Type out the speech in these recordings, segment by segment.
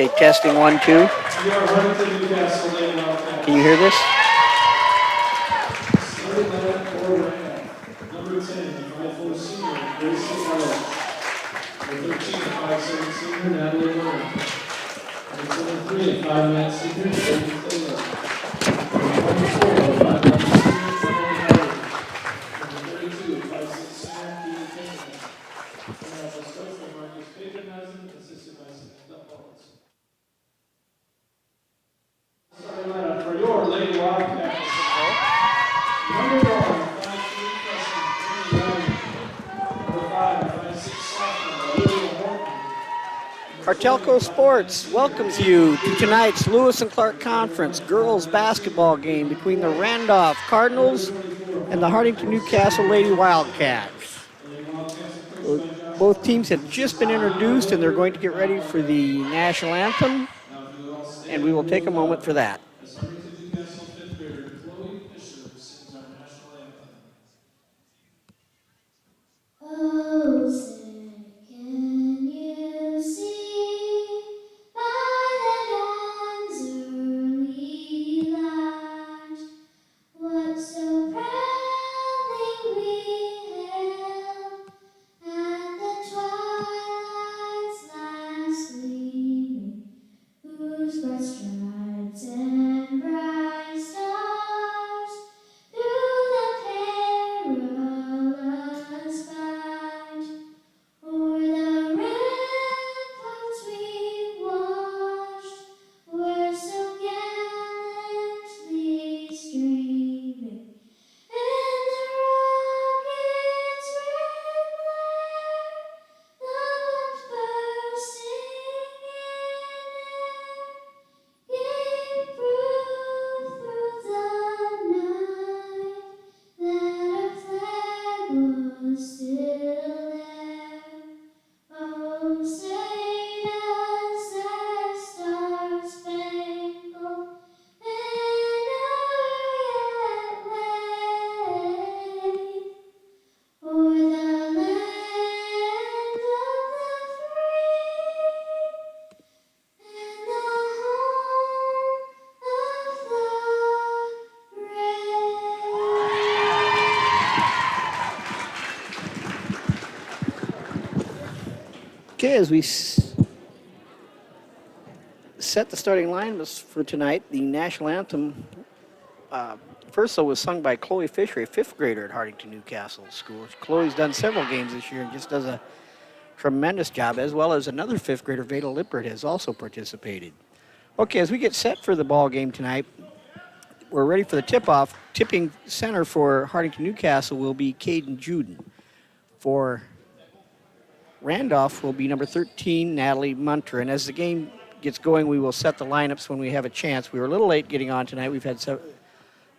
Okay, testing 1, 2. Can you hear this? Number 10, 5'4" senior, Gracie Ellis. Number 13, 5'7" senior, Natalie Miller. Number 73, 5'9" senior, David Taylor. Number 24, 5'9" senior, Emily Howard. Number 32, 5'6" senior, Keely Pinkman. And as a coach by Marcus Patronizing, assisted by Samantha Holtz. Starting lineup for your Lady Wildcats. Number 1, 5'3" freshman, Amy Young. Number 5, 5'6" sophomore, Olivia Horton. Hartelco Sports welcomes you to tonight's Lewis and Clark Conference girls basketball game between the Randolph Cardinals and the Hartington-Newcastle Lady Wildcats. Both teams have just been introduced and they're going to get ready for the national anthem, and we will take a moment for that. Oh, say, can you see by the dawn's early light what so proudly we hailed at the twilight's last gleaming, whose broad stripes and bright stars through the perilous fight o'er the ramparts we watched were so gallantly streaming, and the rocket's red glare, the bombs bursting in air, gave proof through the night that our flag was still there. Oh, say does that star-spangled banner yet wave o'er the land of the free and the home of the brave. Okay, as we set the starting lineups for tonight, the national anthem first though was sung by Chloe Fisher, a fifth grader at Hartington-Newcastle School. Chloe's done several games this year and just does a tremendous job, as well as another fifth grader, Veda Lippert, has also participated. Okay, as we get set for the ball game tonight, we're ready for the tip-off. Tipping center for Hartington-Newcastle will be Caden Juden. For Randolph will be number 13, Natalie Munter. And as the game gets going, we will set the lineups when we have a chance. We were a little late getting on tonight. We've had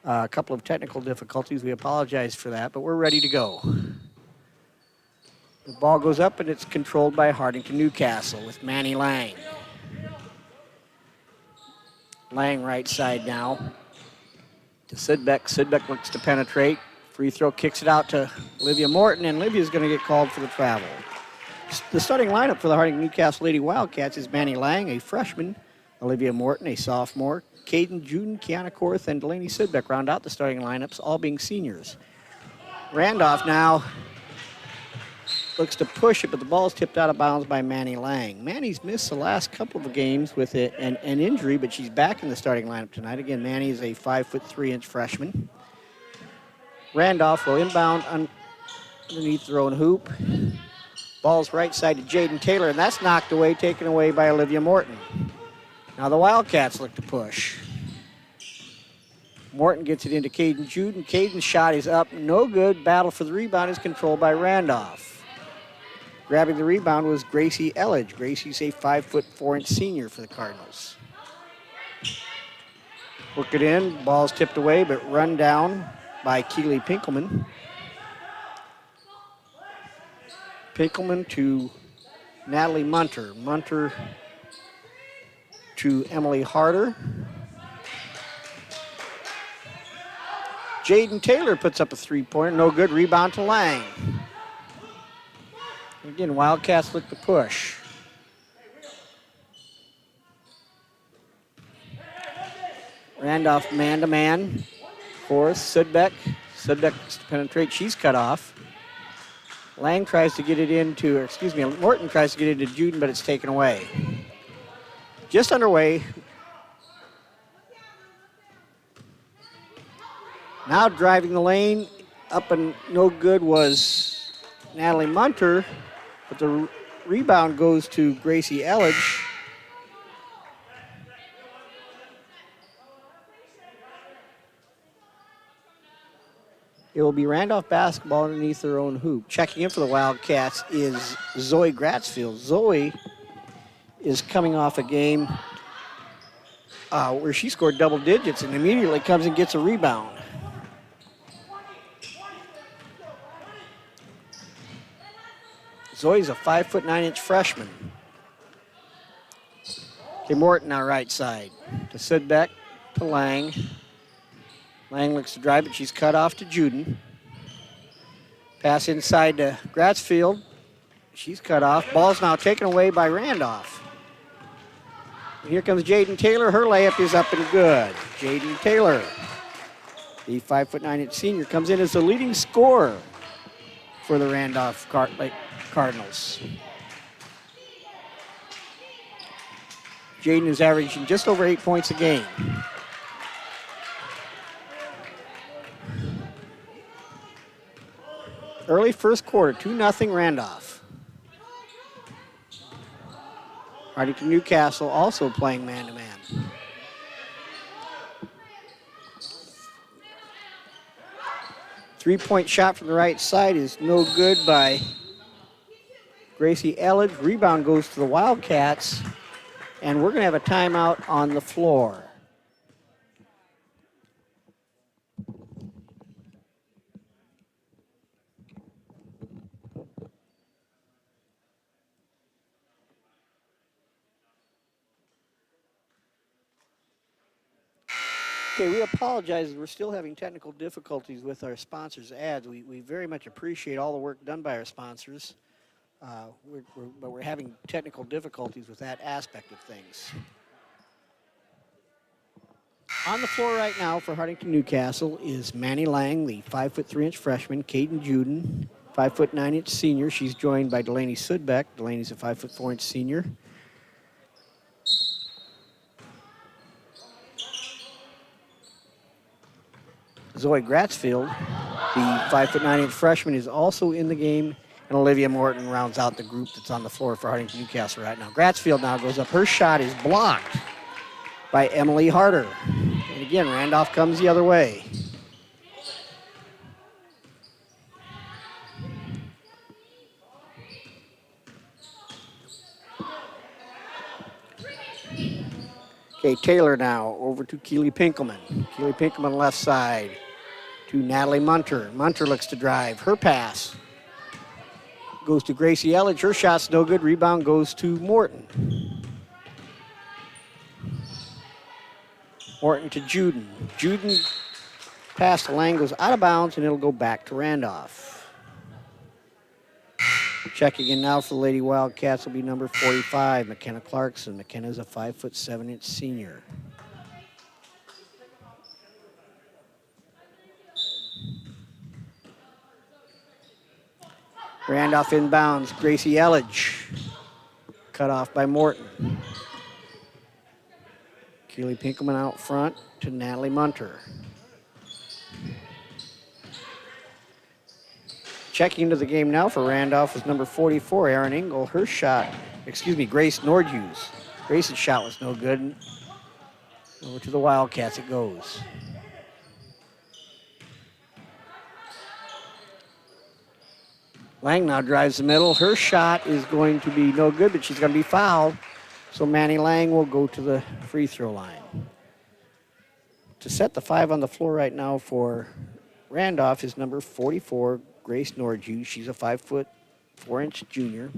a couple of technical difficulties. We apologize for that, but we're ready to go. The ball goes up, and it's controlled by Hartington-Newcastle with Manny Lang. Lang right side now to Sidbeck. Sidbeck looks to penetrate. Free throw, kicks it out to Olivia Morton, and Olivia's going to get called for the travel. The starting lineup for the Hartington-Newcastle Lady Wildcats is Manny Lang, a freshman, Olivia Morton, a sophomore, Caden Juden, Kiana Korth, and Delaney Sidbeck round out the starting lineups, all being seniors. Randolph now looks to push it, but the ball is tipped out of bounds by Manny Lang. Manny's missed the last couple of games with an injury, but she's back in the starting lineup tonight. Again, Manny is a 5'3" freshman. Randolph will inbound underneath their own hoop. Ball's right side to Jaden Taylor, and that's knocked away, taken away by Olivia Morton. Now the Wildcats look to push. Morton gets it into Caden Juden. Caden's shot is up, no good. Battle for the rebound is controlled by Randolph. Grabbing the rebound was Gracie Elledge. Gracie's a 5'4" senior for the Cardinals. Work it in, ball's tipped away, but run down by Keely Pinkelman. Pinkelman to Natalie Munter. Munter to Emily Harder. Jaden Taylor puts up a three-pointer. No good. Rebound to Lang. Again, Wildcats look to push. Randolph man-to-man. Fourth, Sudbeck. Sudbeck looks to penetrate. She's cut off. Lang tries to get it into, or excuse me, Morton tries to get it into Juden, but it's taken away. Just underway. Now driving the lane, up and no good was Natalie Munter, but the rebound goes to Gracie Elledge. It will be Randolph basketball underneath their own hoop. Checking in for the Wildcats is Zoe Gratzfield. Zoe is coming off a game where she scored double digits and immediately comes and gets a rebound. Zoe's a 5'9" freshman. Okay, Morton on right side. To Sudbeck, to Lang. Lang looks to drive, but she's cut off to Juden. Pass inside to Gratzfield. She's cut off. Ball's now taken away by Randolph. And here comes Jaden Taylor. Her layup is up and good. Jaden Taylor, the 5'9" senior, comes in as the leading scorer for the Randolph Cardinals. Jaden is averaging just over 8 points a game. Early first quarter, 2-0 Randolph. Hartington-Newcastle also playing man-to-man. Three-point shot from the right side is no good by Gracie Elledge. Rebound goes to the Wildcats, and we're going to have a timeout on the floor. Okay, we apologize. We're still having technical difficulties with our sponsors' ads. We very much appreciate all the work done by our sponsors, but we're having technical difficulties with that aspect of things. On the floor right now for Hartington-Newcastle is Manny Lang, the 5'3" freshman, Caden Juden, 5'9" senior. She's joined by Delaney Sudbeck. Delaney's a 5'4" senior. Zoe Gratzfield, the 5'9" freshman, is also in the game, and Olivia Morton rounds out the group that's on the floor for Hartington-Newcastle right now. Gratzfield now goes up. Her shot is blocked by Emily Harder. And again, Randolph comes the other way. Okay, Taylor now over to Keely Pinkelman. Keely Pinkelman left side to Natalie Munter. Munter looks to drive. Her pass goes to Gracie Elledge. Her shot's no good. Rebound goes to Morton. Morton to Juden. Juden pass to Lang goes out of bounds, and it'll go back to Randolph. Checking in now for the Lady Wildcats will be number 45, McKenna Clarkson. McKenna's a 5'7" senior. Randolph inbounds. Gracie Elledge. Cut off by Morton. Keely Pinkelman out front to Natalie Munter. Checking into the game now for Randolph is number 44, Erin Engel. Her shot, Grace Nordhughes. Grace's shot was no good. Over to the Wildcats it goes. Lang now drives the middle. Her shot is going to be no good, but she's going to be fouled. So Manny Lang will go to the free throw line. To set the 5 on the floor right now for Randolph is number 44, Grace Nordhughes. She's a 5'4" junior.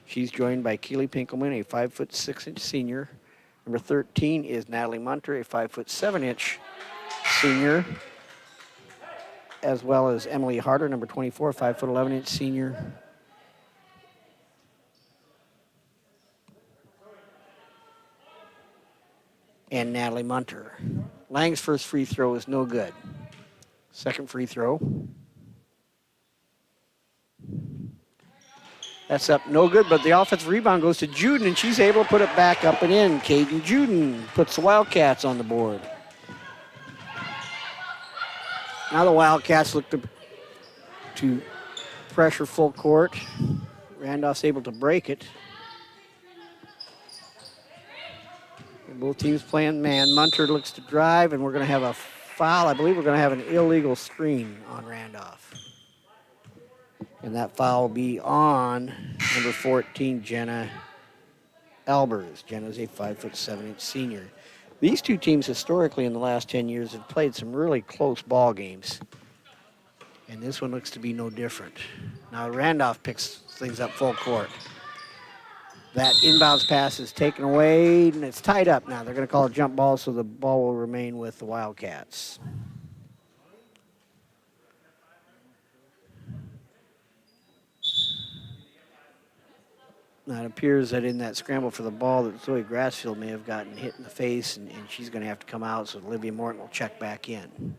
She's joined by Keely Pinkelman, a 5'6" senior. Number 13 is Natalie Munter, a 5'7" senior, as well as Emily Harder, number 24, 5'11" senior. And Natalie Munter. Lang's first free throw is no good. Second free throw. That's up no good, but the offensive rebound goes to Juden, and she's able to put it back up and in. Caden Juden puts the Wildcats on the board. Now the Wildcats look to pressure full court. Randolph's able to break it. And both teams playing man. Munter looks to drive, and we're going to have a foul. I believe we're going to have an illegal screen on Randolph. And that foul will be on number 14, Jenna Albers. Jenna's a 5'7" senior. These two teams historically in the last 10 years have played some really close ball games. And this one looks to be no different. Now Randolph picks things up full court. That inbounds pass is taken away, and it's tied up now. They're going to call a jump ball, so the ball will remain with the Wildcats. Now it appears that in that scramble for the ball that Zoe Grassfield may have gotten hit in the face, and she's going to have to come out, so Olivia Morton will check back in.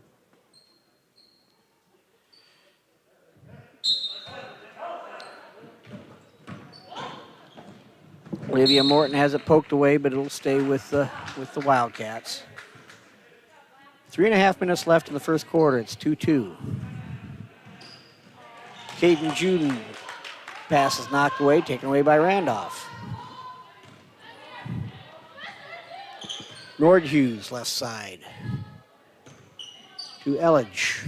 Olivia Morton has it poked away, but it'll stay with the Wildcats. 3.5 minutes left in the first quarter. It's 2-2. Caden Juden pass is knocked away, taken away by Randolph. Nordhughes, left side. To Elledge.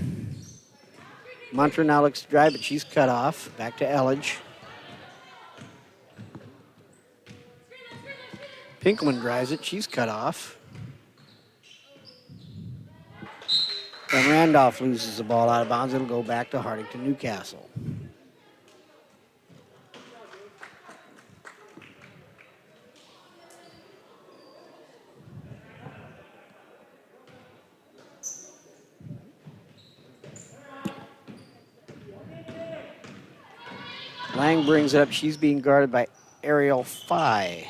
Munter now looks to drive, but she's cut off. Back to Elledge. Pinkelman drives it. She's cut off. And Randolph loses the ball out of bounds. It'll go back to Hartington-Newcastle. Lang brings it up. She's being guarded by Ariel Fye.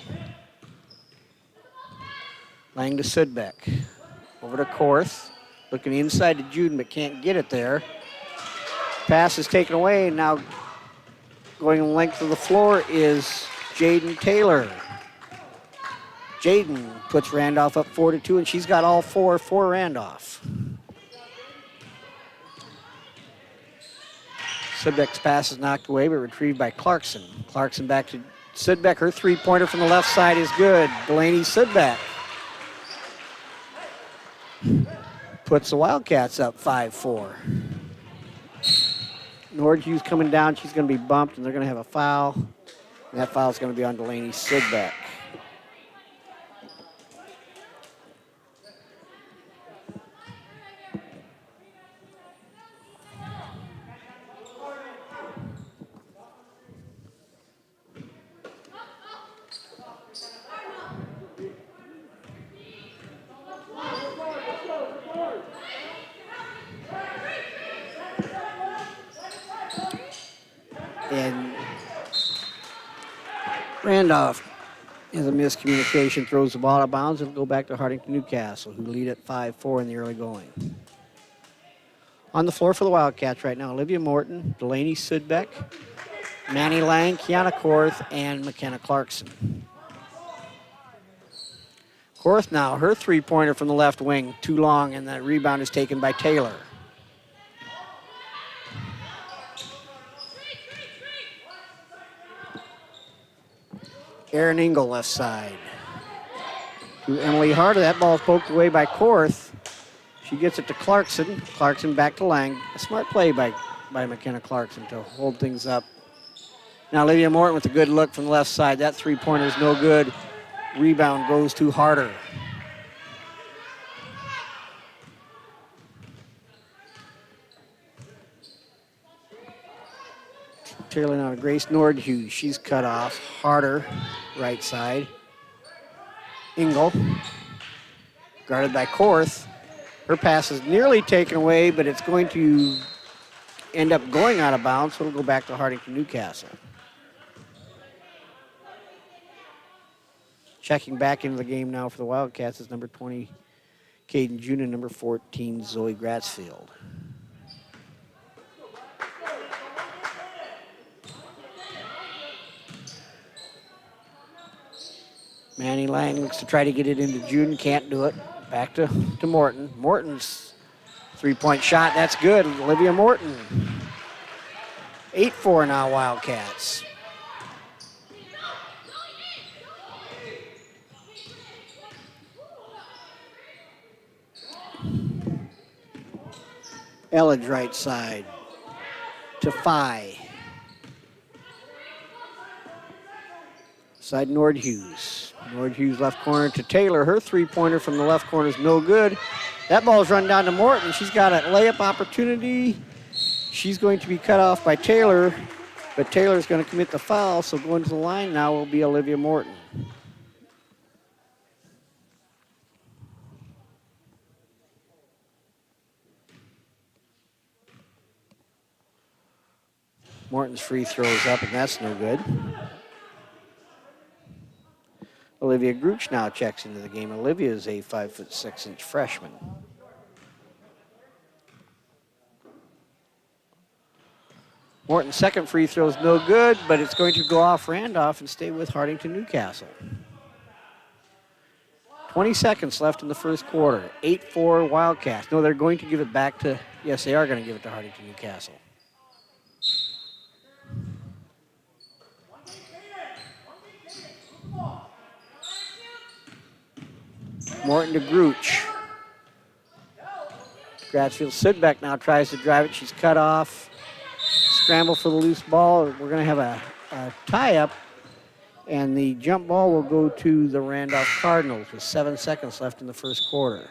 Lang to Sudbeck. Over to Korth. Looking inside to Juden, but can't get it there. Pass is taken away. Now going the length of the floor is Jaden Taylor. Jaden puts Randolph up 4-2, and she's got all four for Randolph. Sudbeck's pass is knocked away, but retrieved by Clarkson. Clarkson back to Sudbeck. Her three-pointer from the left side is good. Delaney Sudbeck puts the Wildcats up 5-4. Nordhughes coming down. She's going to be bumped, and they're going to have a foul. And that foul is going to be on Delaney Sudbeck. And Randolph is a miscommunication, throws the ball out of bounds. It'll go back to Hartington-Newcastle, who lead at 5-4 in the early going. On the floor for the Wildcats right now, Olivia Morton, Delaney Sudbeck, Manny Lang, Kiana Korth, and McKenna Clarkson. Korth now, her three-pointer from the left wing, too long, and the rebound is taken by Taylor. Erin Engel, left side. To Emily Harder. That ball is poked away by Korth. She gets it to Clarkson. Clarkson back to Lang. A smart play by McKenna Clarkson to hold things up. Now Olivia Morton with a good look from the left side. That three-pointer is no good. Rebound goes to Harder. Taylor now to Grace Nordhughes. She's cut off. Harder, right side. Engel, guarded by Korth. Her pass is nearly taken away, but it's going to end up going out of bounds, so it'll go back to Hartington-Newcastle. Checking back into the game now for the Wildcats is number 20, Caden June and number 14, Zoe Gratzfield. Manny Lang looks to try to get it into June, can't do it. Back to Morton. Morton's three-point shot, that's good. Olivia Morton. 8-4 now, Wildcats. Elledge right side to Phi. Side Nordhughes. Nordhughes left corner to Taylor. Her three-pointer from the left corner is no good. That ball's run down to Morton. She's got a layup opportunity. She's going to be cut off by Taylor, but Taylor's going to commit the foul, so going to the line now will be Olivia Morton. Morton's free throws up, and that's no good. Olivia Gruch now checks into the game. Olivia is a 5'6" freshman. Morton's second free throw is no good, but it's going to go off Randolph and stay with Hartington-Newcastle. 20 seconds left in the first quarter. 8-4 Wildcats. No, they're going to give it back to, yes, they are going to give it to Hartington-Newcastle. Morton to Gruch. Gratzfield Sidbeck now tries to drive it. She's cut off. Scramble for the loose ball. We're going to have a tie-up, and the jump ball will go to the Randolph Cardinals with 7 seconds left in the first quarter.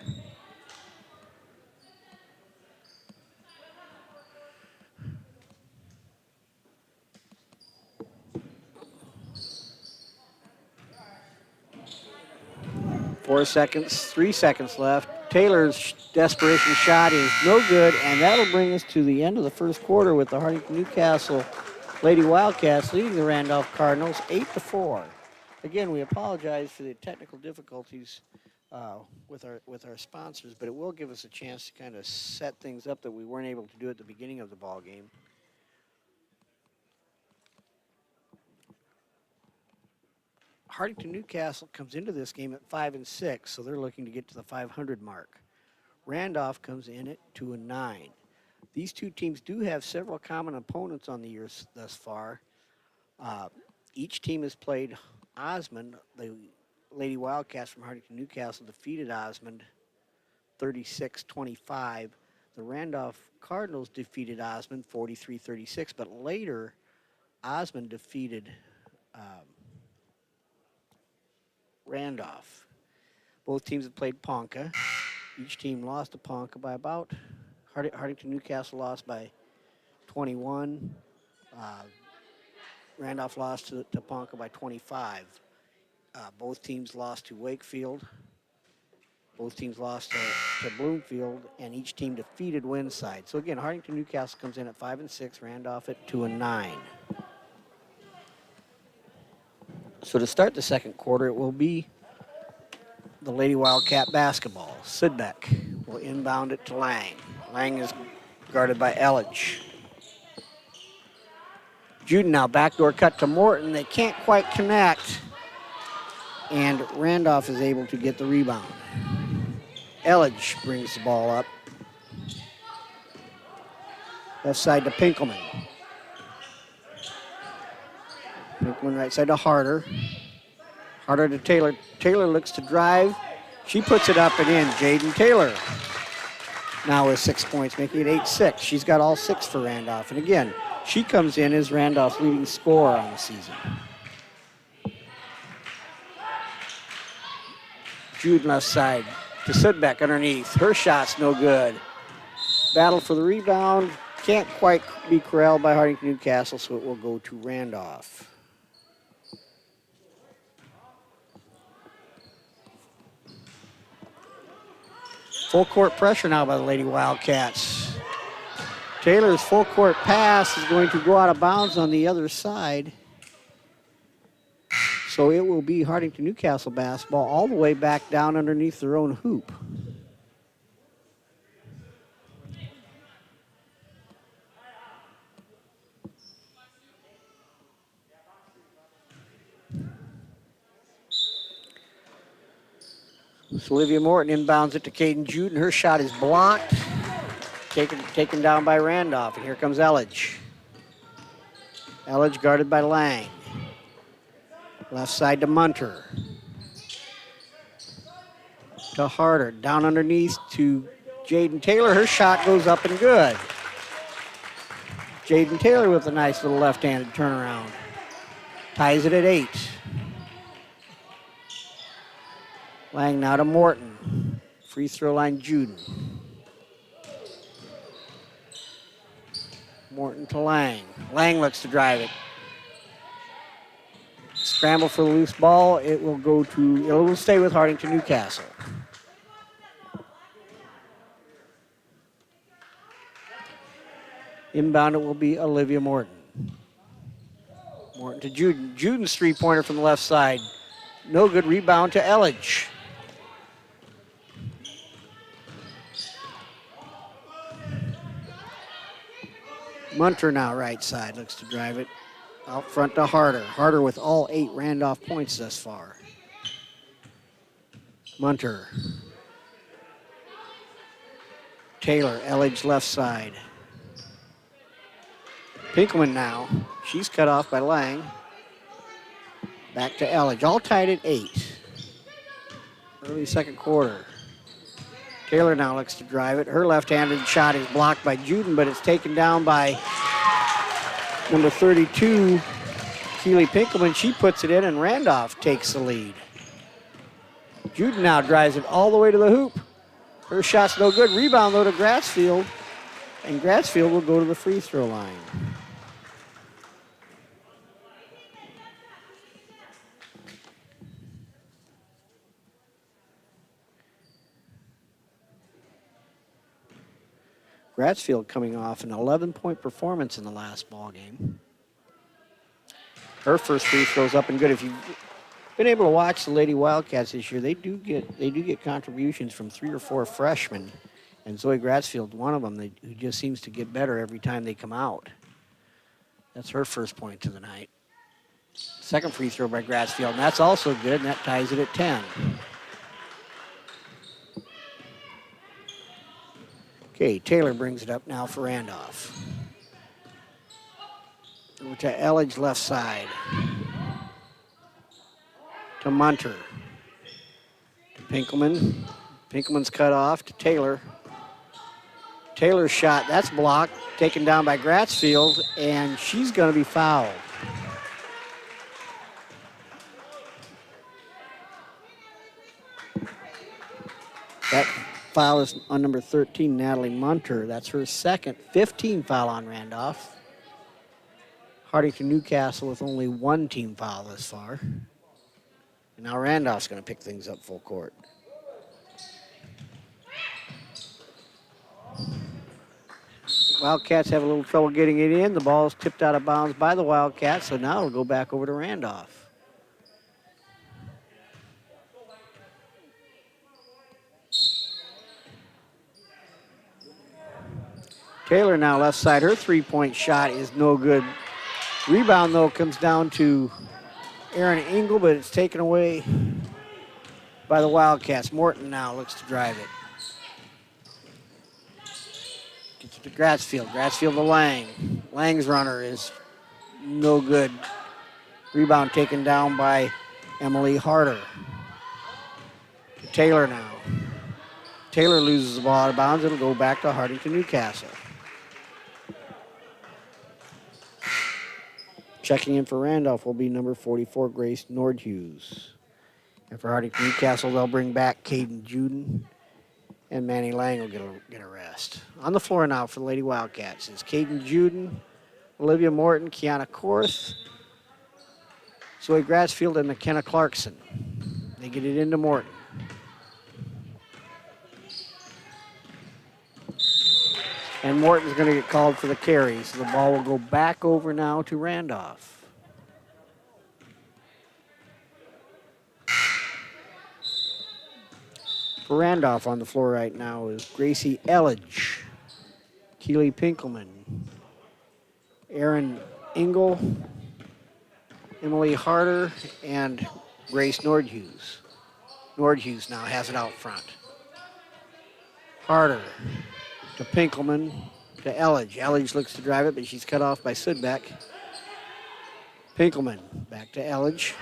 Four seconds, 3 seconds left. Taylor's desperation shot is no good, and that'll bring us to the end of the first quarter with the Hartington-Newcastle Lady Wildcats leading the Randolph Cardinals 8-4. Again, we apologize for the technical difficulties with our sponsors, but it will give us a chance to kind of set things up that we weren't able to do at the beginning of the ball game. Hartington-Newcastle comes into this game at 5-6, so they're looking to get to the 500 mark. Randolph comes in at 2-9. These two teams do have several common opponents on the year thus far. Each team has played Osmond. The Lady Wildcats from Hartington-Newcastle defeated Osmond 36-25. The Randolph Cardinals defeated Osmond 43-36, but later Osmond defeated Randolph. Both teams have played Ponca. Each team lost to Ponca by about, Hartington-Newcastle lost by 21. Randolph lost to Ponca by 25. Both teams lost to Wakefield. Both teams lost to Bloomfield, and each team defeated Windside. So again, Hartington-Newcastle comes in at 5-6, Randolph at 2-9. So to start the second quarter, it will be the Lady Wildcat basketball. Sidbeck will inbound it to Lang. Lang is guarded by Elledge. Juden now backdoor cut to Morton. They can't quite connect, and Randolph is able to get the rebound. Elledge brings the ball up. Left side to Pinkelman. Pinkelman right side to Harder. Harder to Taylor. Taylor looks to drive. She puts it up and in. Jaden Taylor now with 6 points, making it 8-6. She's got all 6 for Randolph. And again, she comes in as Randolph's leading scorer on the season. Jude left side to Sidbeck underneath. Her shot's no good. Battle for the rebound. Can't quite be corralled by Hartington-Newcastle, so it will go to Randolph. Full court pressure now by the Lady Wildcats. Taylor's full court pass is going to go out of bounds on the other side. So it will be Hartington-Newcastle basketball all the way back down underneath their own hoop. So Olivia Morton inbounds it to Caden Juden. Her shot is blocked. Taken down by Randolph. And here comes Elledge. Elledge guarded by Lang. Left side to Munter. To Harder. Down underneath to Jaden Taylor. Her shot goes up and good. Jaden Taylor with a nice little left-handed turnaround. Ties it at 8. Lang now to Morton. Free throw line Juden. Morton to Lang. Lang looks to drive it. Scramble for the loose ball. It will stay with Hartington-Newcastle. Inbound it will be Olivia Morton. Morton to Juden. Juden's three-pointer from the left side. No good. Rebound to Elledge. Munter now right side. Looks to drive it. Out front to Harder. Harder with all 8 Randolph points thus far. Munter. Taylor. Elledge left side. Pinkelman now. She's cut off by Lang. Back to Elledge. All tied at 8. Early second quarter. Taylor now looks to drive it. Her left-handed shot is blocked by Juden, but it's taken down by number 32, Keely Pinkelman. She puts it in, and Randolph takes the lead. Juden now drives it all the way to the hoop. Her shot's no good. Rebound, though, to Grassfield, and Grassfield will go to the free throw line. Grassfield coming off an 11-point performance in the last ball game. Her first free throw's up and good. If you've been able to watch the Lady Wildcats this year, they do get contributions from 3 or 4 freshmen, and Zoe Grassfield, one of them, who just seems to get better every time they come out. That's her first point of the night. Second free throw by Grassfield, and that's also good, and that ties it at 10. Okay, Taylor brings it up now for Randolph. Over to Elledge left side. To Munter. To Pinkelman. Pinkelman's cut off to Taylor. Taylor's shot, that's blocked, taken down by Grassfield, and she's going to be fouled. That foul is on number 13, Natalie Munter. That's her second 15 foul on Randolph. Hartington-Newcastle with only 1 team foul thus far. And now Randolph's going to pick things up full court. Wildcats have a little trouble getting it in. The ball is tipped out of bounds by the Wildcats, so now it'll go back over to Randolph. Taylor now left side. Her three-point shot is no good. Rebound, though, comes down to Aaron Engel, but it's taken away by the Wildcats. Morton now looks to drive it. Gets it to Grassfield. Grassfield to Lang. Lang's runner is no good. Rebound taken down by Emily Harder. To Taylor now. Taylor loses the ball out of bounds. It'll go back to Hartington-Newcastle. Checking in for Randolph will be number 44, Grace Nordhughes. And for Hartington-Newcastle, they'll bring back Caden Juden, and Manny Lang will get a rest. On the floor now for the Lady Wildcats is Caden Juden, Olivia Morton, Kiana Korth, Zoe Grassfield, and McKenna Clarkson. They get it into Morton. And Morton's going to get called for the carry, so the ball will go back over now to Randolph. For Randolph on the floor right now is Gracie Elledge, Keely Pinkelman, Erin Engel, Emily Harder, and Grace Nordhughes. Nordhughes now has it out front. Harder to Pinkelman to Elledge. Elledge looks to drive it, but she's cut off by Sudbeck. Pinkelman back to Elledge.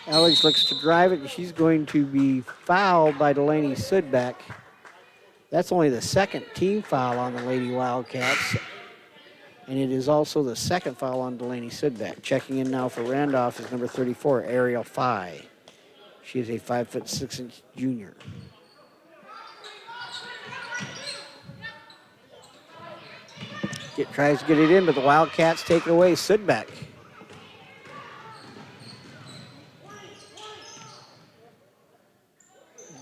Elledge looks to drive it, and she's going to be fouled by Delaney Sudbeck. That's only the second team foul on the Lady Wildcats, and it is also the second foul on Delaney Sudbeck. Checking in now for Randolph is number 34, Ariel Fye. She is a 5'6" junior. Tries to get it in, but the Wildcats take it away. Sudbeck.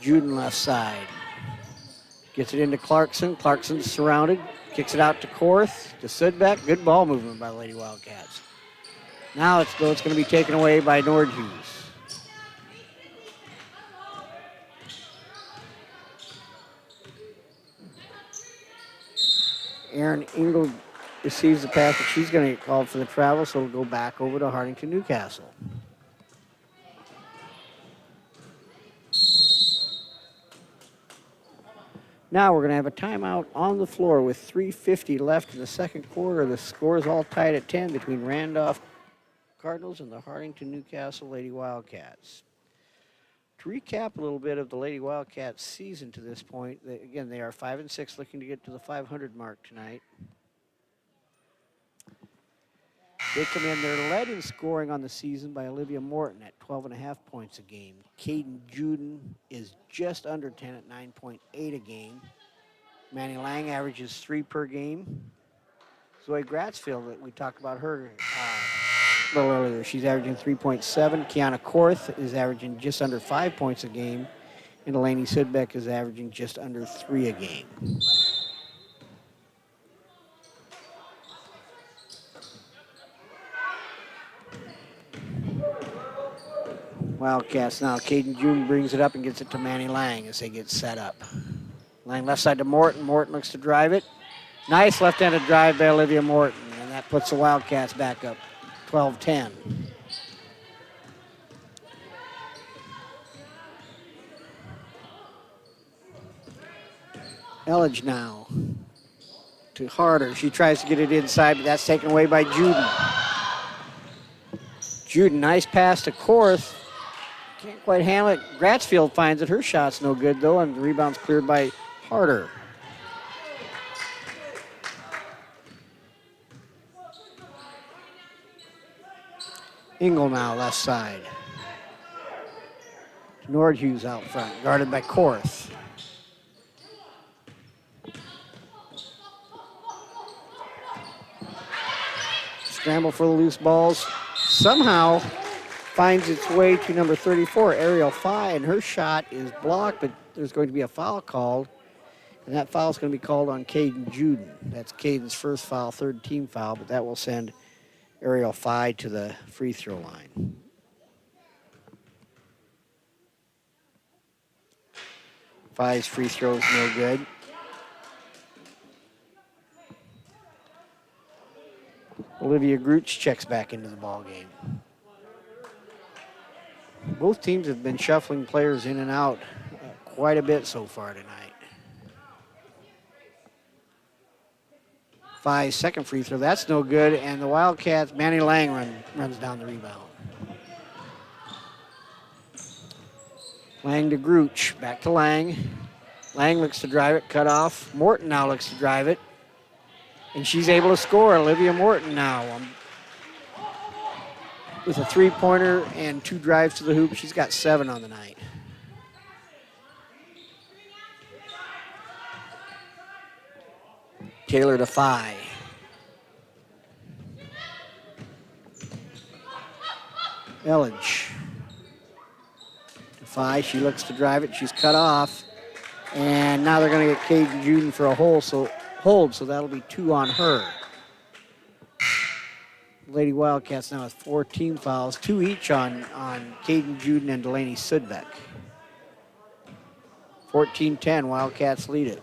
Juden left side. Gets it into Clarkson. Clarkson's surrounded. Kicks it out to Korth, to Sudbeck. Good ball movement by the Lady Wildcats. Now it's going to be taken away by Nordhughes. Aaron Engel receives the pass, but she's going to get called for the travel, so it'll go back over to Hartington-Newcastle. Now we're going to have a timeout on the floor with 3:50 left in the second quarter. The score is all tied at 10 between Randolph Cardinals and the Hartington-Newcastle Lady Wildcats. To recap a little bit of the Lady Wildcats season to this point, again, they are 5-6, looking to get to the 500 mark tonight. They come in, they're led in scoring on the season by Olivia Morton at 12.5 points a game. Caden Juden is just under 10 at 9.8 a game. Manny Lang averages 3 per game. Zoe Gratzfield, that we talked about her a little earlier, she's averaging 3.7. Kiana Korth is averaging just under 5 points a game. And Delaney Sudbeck is averaging just under 3 a game. Wildcats now. Caden June brings it up and gets it to Manny Lang as they get set up. Lang left side to Morton. Morton looks to drive it. Nice left-handed drive by Olivia Morton, and that puts the Wildcats back up 12-10. Elledge now to Harder. She tries to get it inside, but that's taken away by Juden. Juden, nice pass to Korth. Can't quite handle it. Gratzfield finds it. Her shot's no good, though, and the rebound's cleared by Harder. Engel now, left side. Nordhughes out front, guarded by Korth. Scramble for the loose balls. Somehow finds its way to number 34, Ariel Fye, and her shot is blocked, but there's going to be a foul called, and that foul is going to be called on Caden Juden. That's Caden's first foul, third team foul, but that will send Ariel Fye to the free throw line. Fye's free throw is no good. Olivia Grooch checks back into the ball game. Both teams have been shuffling players in and out quite a bit so far tonight. Fye's second free throw, that's no good, and the Wildcats, Manny Lang runs down the rebound. Lang to Grooch, back to Lang. Lang looks to drive it, cut off. Morton now looks to drive it, and she's able to score. Olivia Morton now with a three-pointer and 2 drives to the hoop. She's got 7 on the night. Taylor to Fye. Elledge. To Fye, she looks to drive it. She's cut off. And now they're going to get Caden Juden for a hold, so that'll be 2 on her. Lady Wildcats now with 4 team fouls, 2 each on Caden Juden and Delaney Sudbeck. 14-10, Wildcats lead it.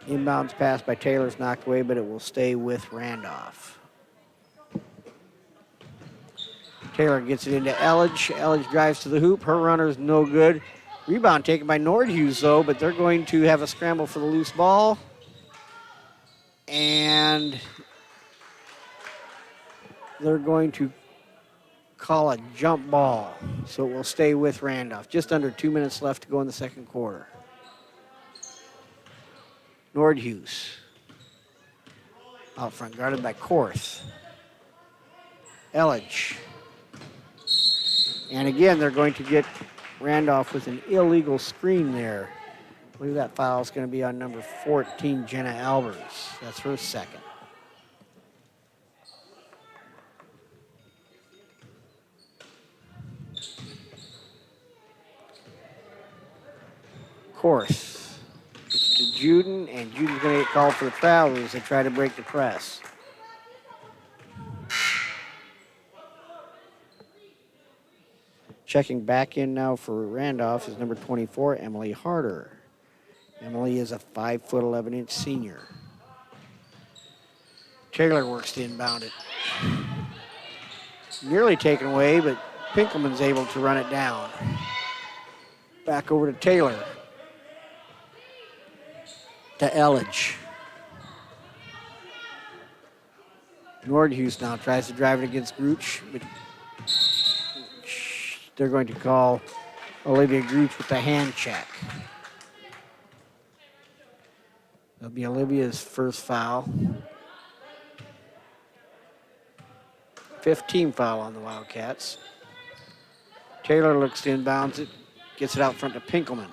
Inbounds pass by Taylor's knocked away, but it will stay with Randolph. Taylor gets it into Elledge. Elledge drives to the hoop. Her runner's no good. Rebound taken by Nordhughes, though, but they're going to have a scramble for the loose ball. And they're going to call a jump ball. So it will stay with Randolph. Just under 2 minutes left to go in the second quarter. Nordhughes out front, guarded by Korth. Elledge. And again, they're going to get Randolph with an illegal screen there. I believe that foul is going to be on number 14, Jenna Albers. That's her second. Korth gets to Juden, and Juden's going to get called for the foul as they try to break the press. Checking back in now for Randolph is number 24, Emily Harder. Emily is a 5'11" senior. Taylor works to inbound it. Nearly taken away, but Pinkelman's able to run it down. Back over to Taylor. To Elledge. Nordhughes now tries to drive it against Gruch, but they're going to call Olivia Gruch with the hand check. That'll be Olivia's first foul. 15 foul on the Wildcats. Taylor looks to inbounds it, gets it out front to Pinkelman.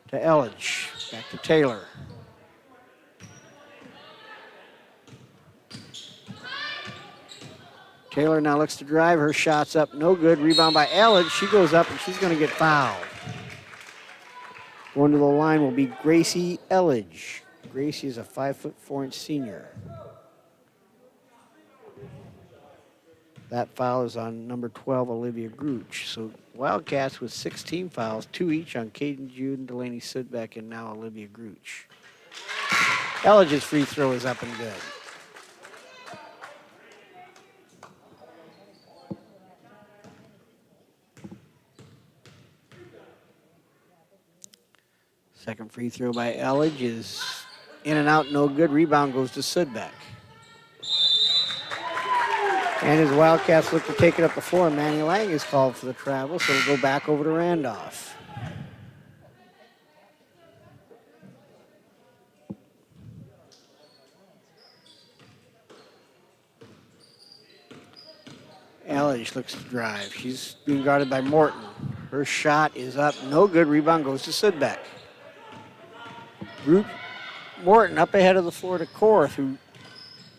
To Elledge, back to Taylor. Taylor now looks to drive. Her shot's up, no good. Rebound by Elledge. She goes up and she's going to get fouled. Going to the line will be Gracie Elledge. Gracie is a 5'4" senior. That foul is on number 12, Olivia Gruch. So Wildcats with 16 fouls, 2 each on Caden Juden, Delaney Sudbeck, and now Olivia Gruch. Elledge's free throw is up and good. Second free throw by Elledge is in and out, no good. Rebound goes to Sudbeck. And as Wildcats look to take it up the floor, Manny Lang is called for the travel, so it'll go back over to Randolph. Elledge looks to drive. She's being guarded by Morton. Her shot is up, no good. Rebound goes to Sudbeck. Morton up ahead of the floor to Korth, who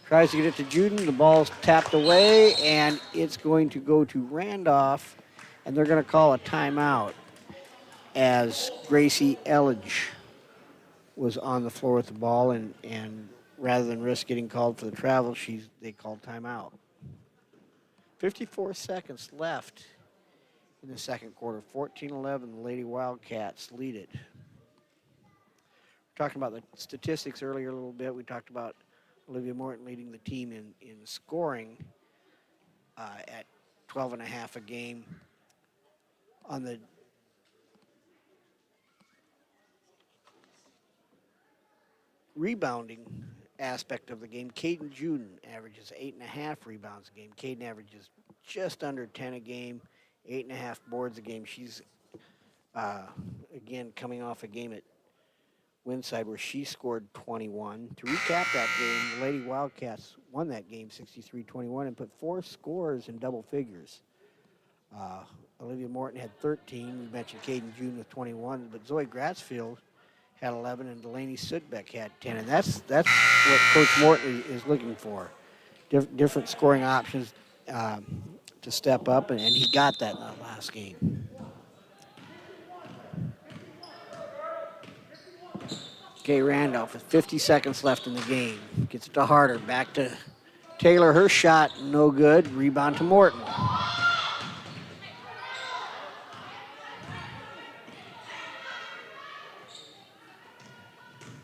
tries to get it to Juden. The ball's tapped away, and it's going to go to Randolph, and they're going to call a timeout as Gracie Elledge was on the floor with the ball, and rather than risk getting called for the travel, they called timeout. 54 seconds left in the second quarter. 14-11, the Lady Wildcats lead it. Talking about the statistics earlier a little bit. We talked about Olivia Morton leading the team in scoring at 12.5 a game. On the rebounding aspect of the game, Caden Juden averages 8.5 rebounds a game. Caden averages just under 10 a game, 8.5 boards a game. She's, again, coming off a game at Winside where she scored 21. To recap that game, the Lady Wildcats won that game 63-21 and put 4 scores in double figures. Olivia Morton had 13. We mentioned Caden June with 21, but Zoe Gratzfield had 11 and Delaney Sudbeck had 10. And that's what Coach Morton is looking for. Different scoring options to step up, and he got that in that last game. Okay, Randolph with 50 seconds left in the game. Gets it to Harder, back to Taylor. Her shot, no good. Rebound to Morton.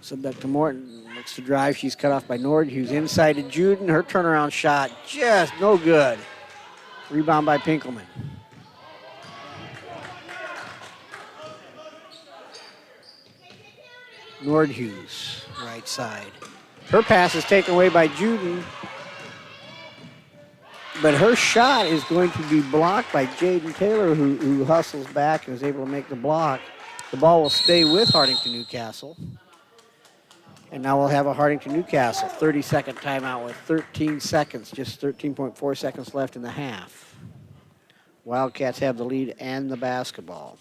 So back to Morton, looks to drive. She's cut off by Nord, who's inside to Juden. Her turnaround shot, just no good. Rebound by Pinkelman. Nordhughes, right side. Her pass is taken away by Juden, but her shot is going to be blocked by Jaden Taylor, who hustles back and is able to make the block. The ball will stay with Hartington-Newcastle. And now we'll have a Hartington-Newcastle 30-second timeout with 13 seconds, just 13.4 seconds left in the half. Wildcats have the lead and the basketball.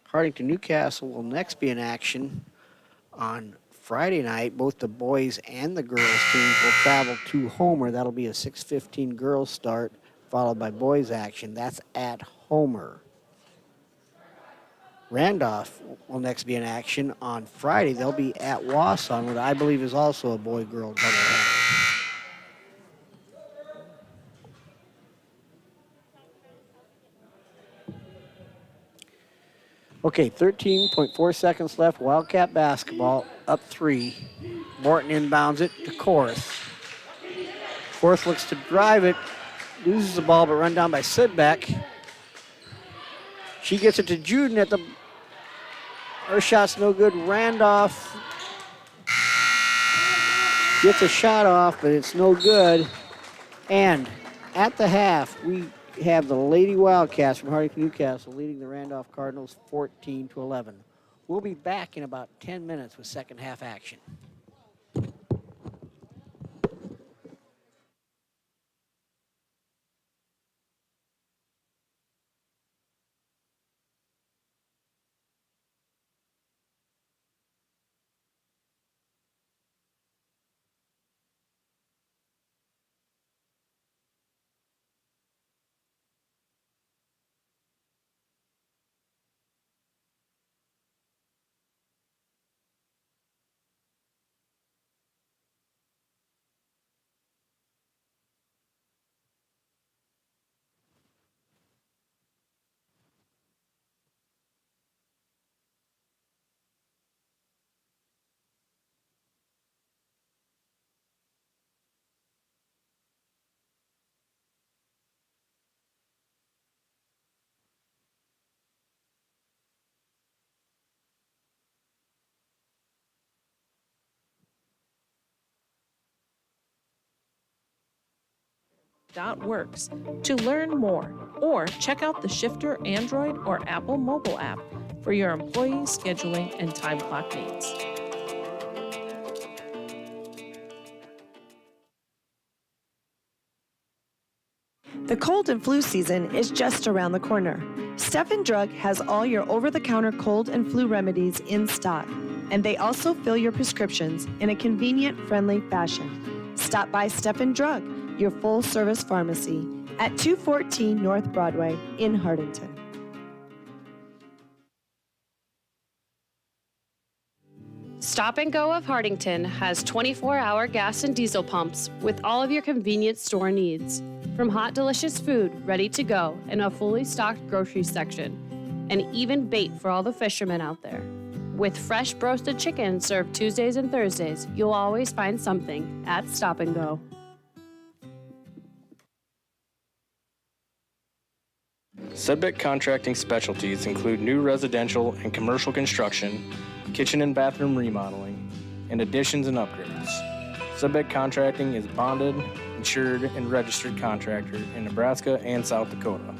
Hartington-Newcastle will next be in action on Friday night. Both the boys and the girls teams will travel to Homer. That'll be a 6:15 girls start, followed by boys action. That's at Homer. Randolph will next be in action on Friday. They'll be at Wausau, what I believe is also a boy-girl doubleheader. Okay, 13.4 seconds left. Wildcat basketball up 3. Morton inbounds it to Korth. Korth looks to drive it, loses the ball, but run down by Sidbeck. She gets it to Juden at the. Her shot's no good. Randolph gets a shot off, but it's no good. And at the half, we have the Lady Wildcats from Hartington-Newcastle leading the Randolph Cardinals 14-11. We'll be back in about 10 minutes with second half action. .works to learn more, or check out the Shifter Android or Apple mobile app for your employee scheduling and time clock needs. The cold and flu season is just around the corner. Stephen Drug has all your over-the-counter cold and flu remedies in stock, and they also fill your prescriptions in a convenient, friendly fashion. Stop by Stephen Drug, your full-service pharmacy, at 214 North Broadway in Hartington. Stop and Go of Hartington has 24-hour gas and diesel pumps with all of your convenience store needs. From hot, delicious food ready to go in a fully stocked grocery section, and even bait for all the fishermen out there. With fresh roasted chicken served Tuesdays and Thursdays, you'll always find something at Stop and Go. Sedbeck Contracting specialties include new residential and commercial construction, kitchen and bathroom remodeling, and additions and upgrades. Sedbeck Contracting is bonded, insured, and registered contractor in Nebraska and South Dakota.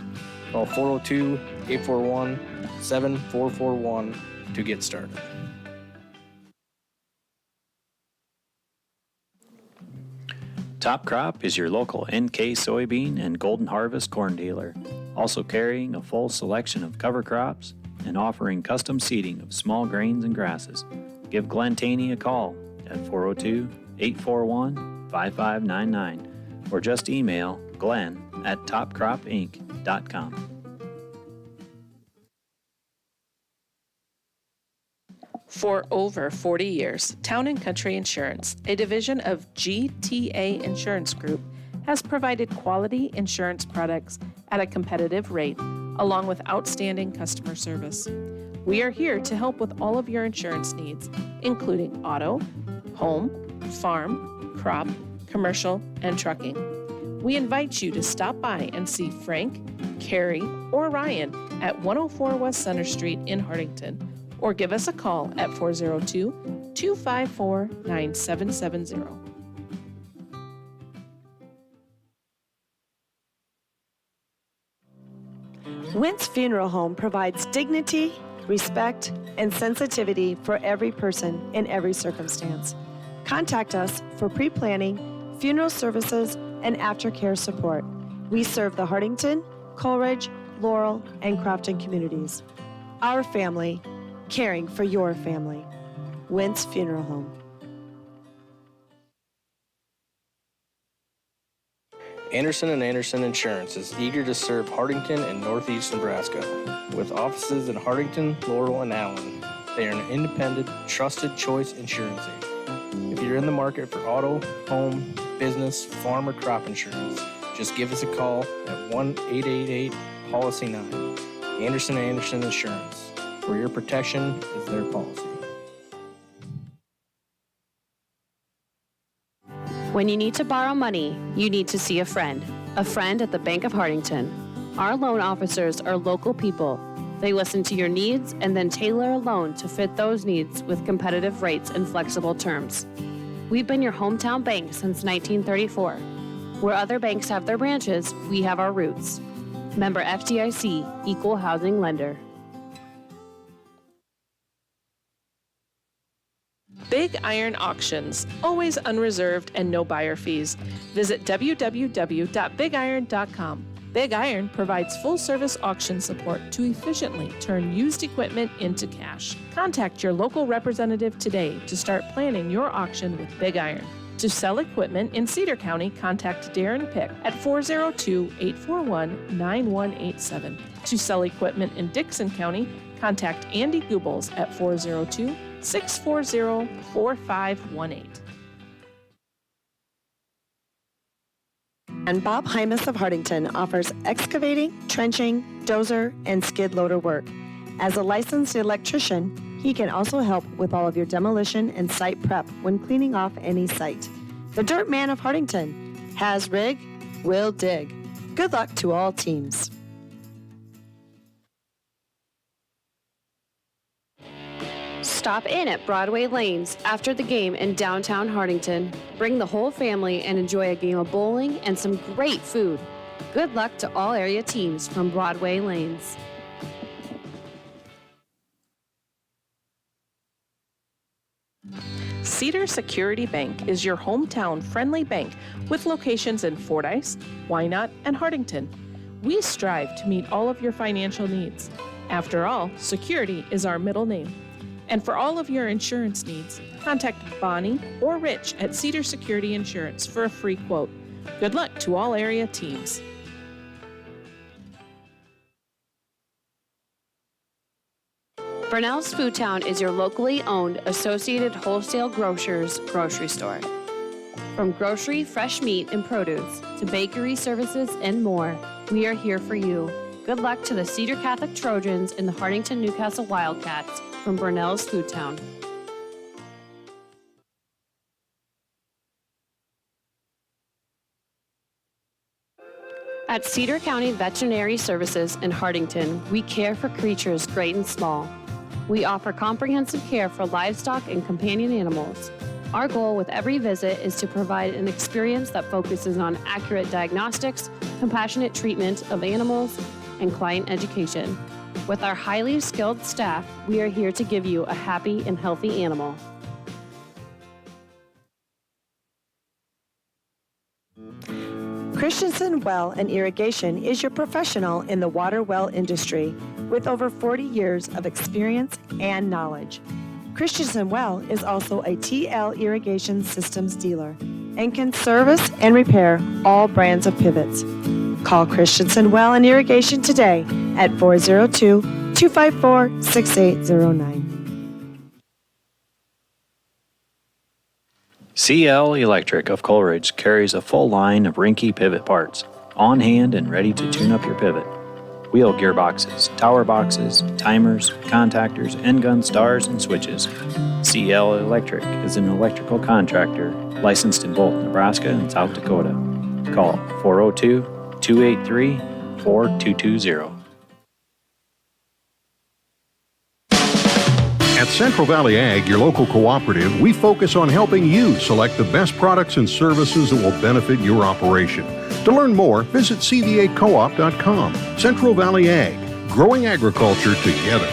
Call 402-841-7441 to get started. Top Crop is your local NK soybean and Golden Harvest corn dealer, also carrying a full selection of cover crops and offering custom seeding of small grains and grasses. Give Glenn Taney a call at 402-841-5599 or just email glenn@topcropinc.com. For over 40 years, Town & Country Insurance, a division of GTA Insurance Group, has provided quality insurance products at a competitive rate, along with outstanding customer service. We are here to help with all of your insurance needs, including auto, home, farm, crop, commercial, and trucking. We invite you to stop by and see Frank, Carrie, or Ryan at 104 West Center Street in Hartington, or give us a call at 402-254-9770. Wentz Funeral Home provides dignity, respect, and sensitivity for every person in every circumstance. Contact us for pre-planning, funeral services, and aftercare support. We serve the Hartington, Coleridge, Laurel, and Crofton communities. Our family, caring for your family. Wentz Funeral Home. Anderson & Anderson Insurance is eager to serve Hartington and Northeast Nebraska. With offices in Hartington, Laurel, and Allen, they are an independent, trusted choice insurance agent. If you're in the market for auto, home, business, farm, or crop insurance, just give us a call at 1-888-POLICY-9. Anderson & Anderson Insurance, where your protection is their policy. When you need to borrow money, you need to see a friend at the Bank of Hartington. Our loan officers are local people. They listen to your needs and then tailor a loan to fit those needs with competitive rates and flexible terms. We've been your hometown bank since 1934. Where other banks have their branches, we have our roots. Member FDIC, Equal Housing Lender. Big Iron Auctions, always unreserved and no buyer fees. Visit www.bigiron.com. Big Iron provides full-service auction support to efficiently turn used equipment into cash. Contact your local representative today to start planning your auction with Big Iron. To sell equipment in Cedar County, contact Darren Pick at 402-841-9187. To sell equipment in Dixon County, contact Andy Goobles at 402-640-4518. And Bob Hymas of Hartington offers excavating, trenching, dozer, and skid loader work. As a licensed electrician, he can also help with all of your demolition and site prep when cleaning off any site. The Dirt Man of Hartington has rig, will dig. Good luck to all teams. Stop in at Broadway Lanes after the game in downtown Hartington. Bring the whole family and enjoy a game of bowling and some great food. Good luck to all area teams from Broadway Lanes. Cedar Security Bank is your hometown friendly bank with locations in Fordyce, Wynot, and Hartington. We strive to meet all of your financial needs. After all, security is our middle name. And for all of your insurance needs, contact Bonnie or Rich at Cedar Security Insurance for a free quote. Good luck to all area teams. Burnell's Food Town is your locally owned Associated Wholesale Grocers grocery store. From grocery, fresh meat and produce to bakery services and more, we are here for you. Good luck to the Cedar Catholic Trojans and the Hartington-Newcastle Wildcats from Burnell's Food Town. At Cedar County Veterinary Services in Hartington, we care for creatures great and small. We offer comprehensive care for livestock and companion animals. Our goal with every visit is to provide an experience that focuses on accurate diagnostics, compassionate treatment of animals, and client education. With our highly skilled staff, we are here to give you a happy and healthy animal. Christensen Well and Irrigation is your professional in the water well industry with over 40 years of experience and knowledge. Christensen Well is also a TL Irrigation Systems dealer and can service and repair all brands of pivots. Call Christensen Well and Irrigation today at 402-254-6809. CL Electric of Coleridge carries a full line of Rinky pivot parts, on hand and ready to tune up your pivot. Wheel gearboxes, tower boxes, timers, contactors, end gun stars, and switches. CL Electric is an electrical contractor licensed in both Nebraska and South Dakota. Call 402-283-4220. At Central Valley Ag, your local cooperative, we focus on helping you select the best products and services that will benefit your operation. To learn more, visit cvacoop.com. Central Valley Ag, growing agriculture together.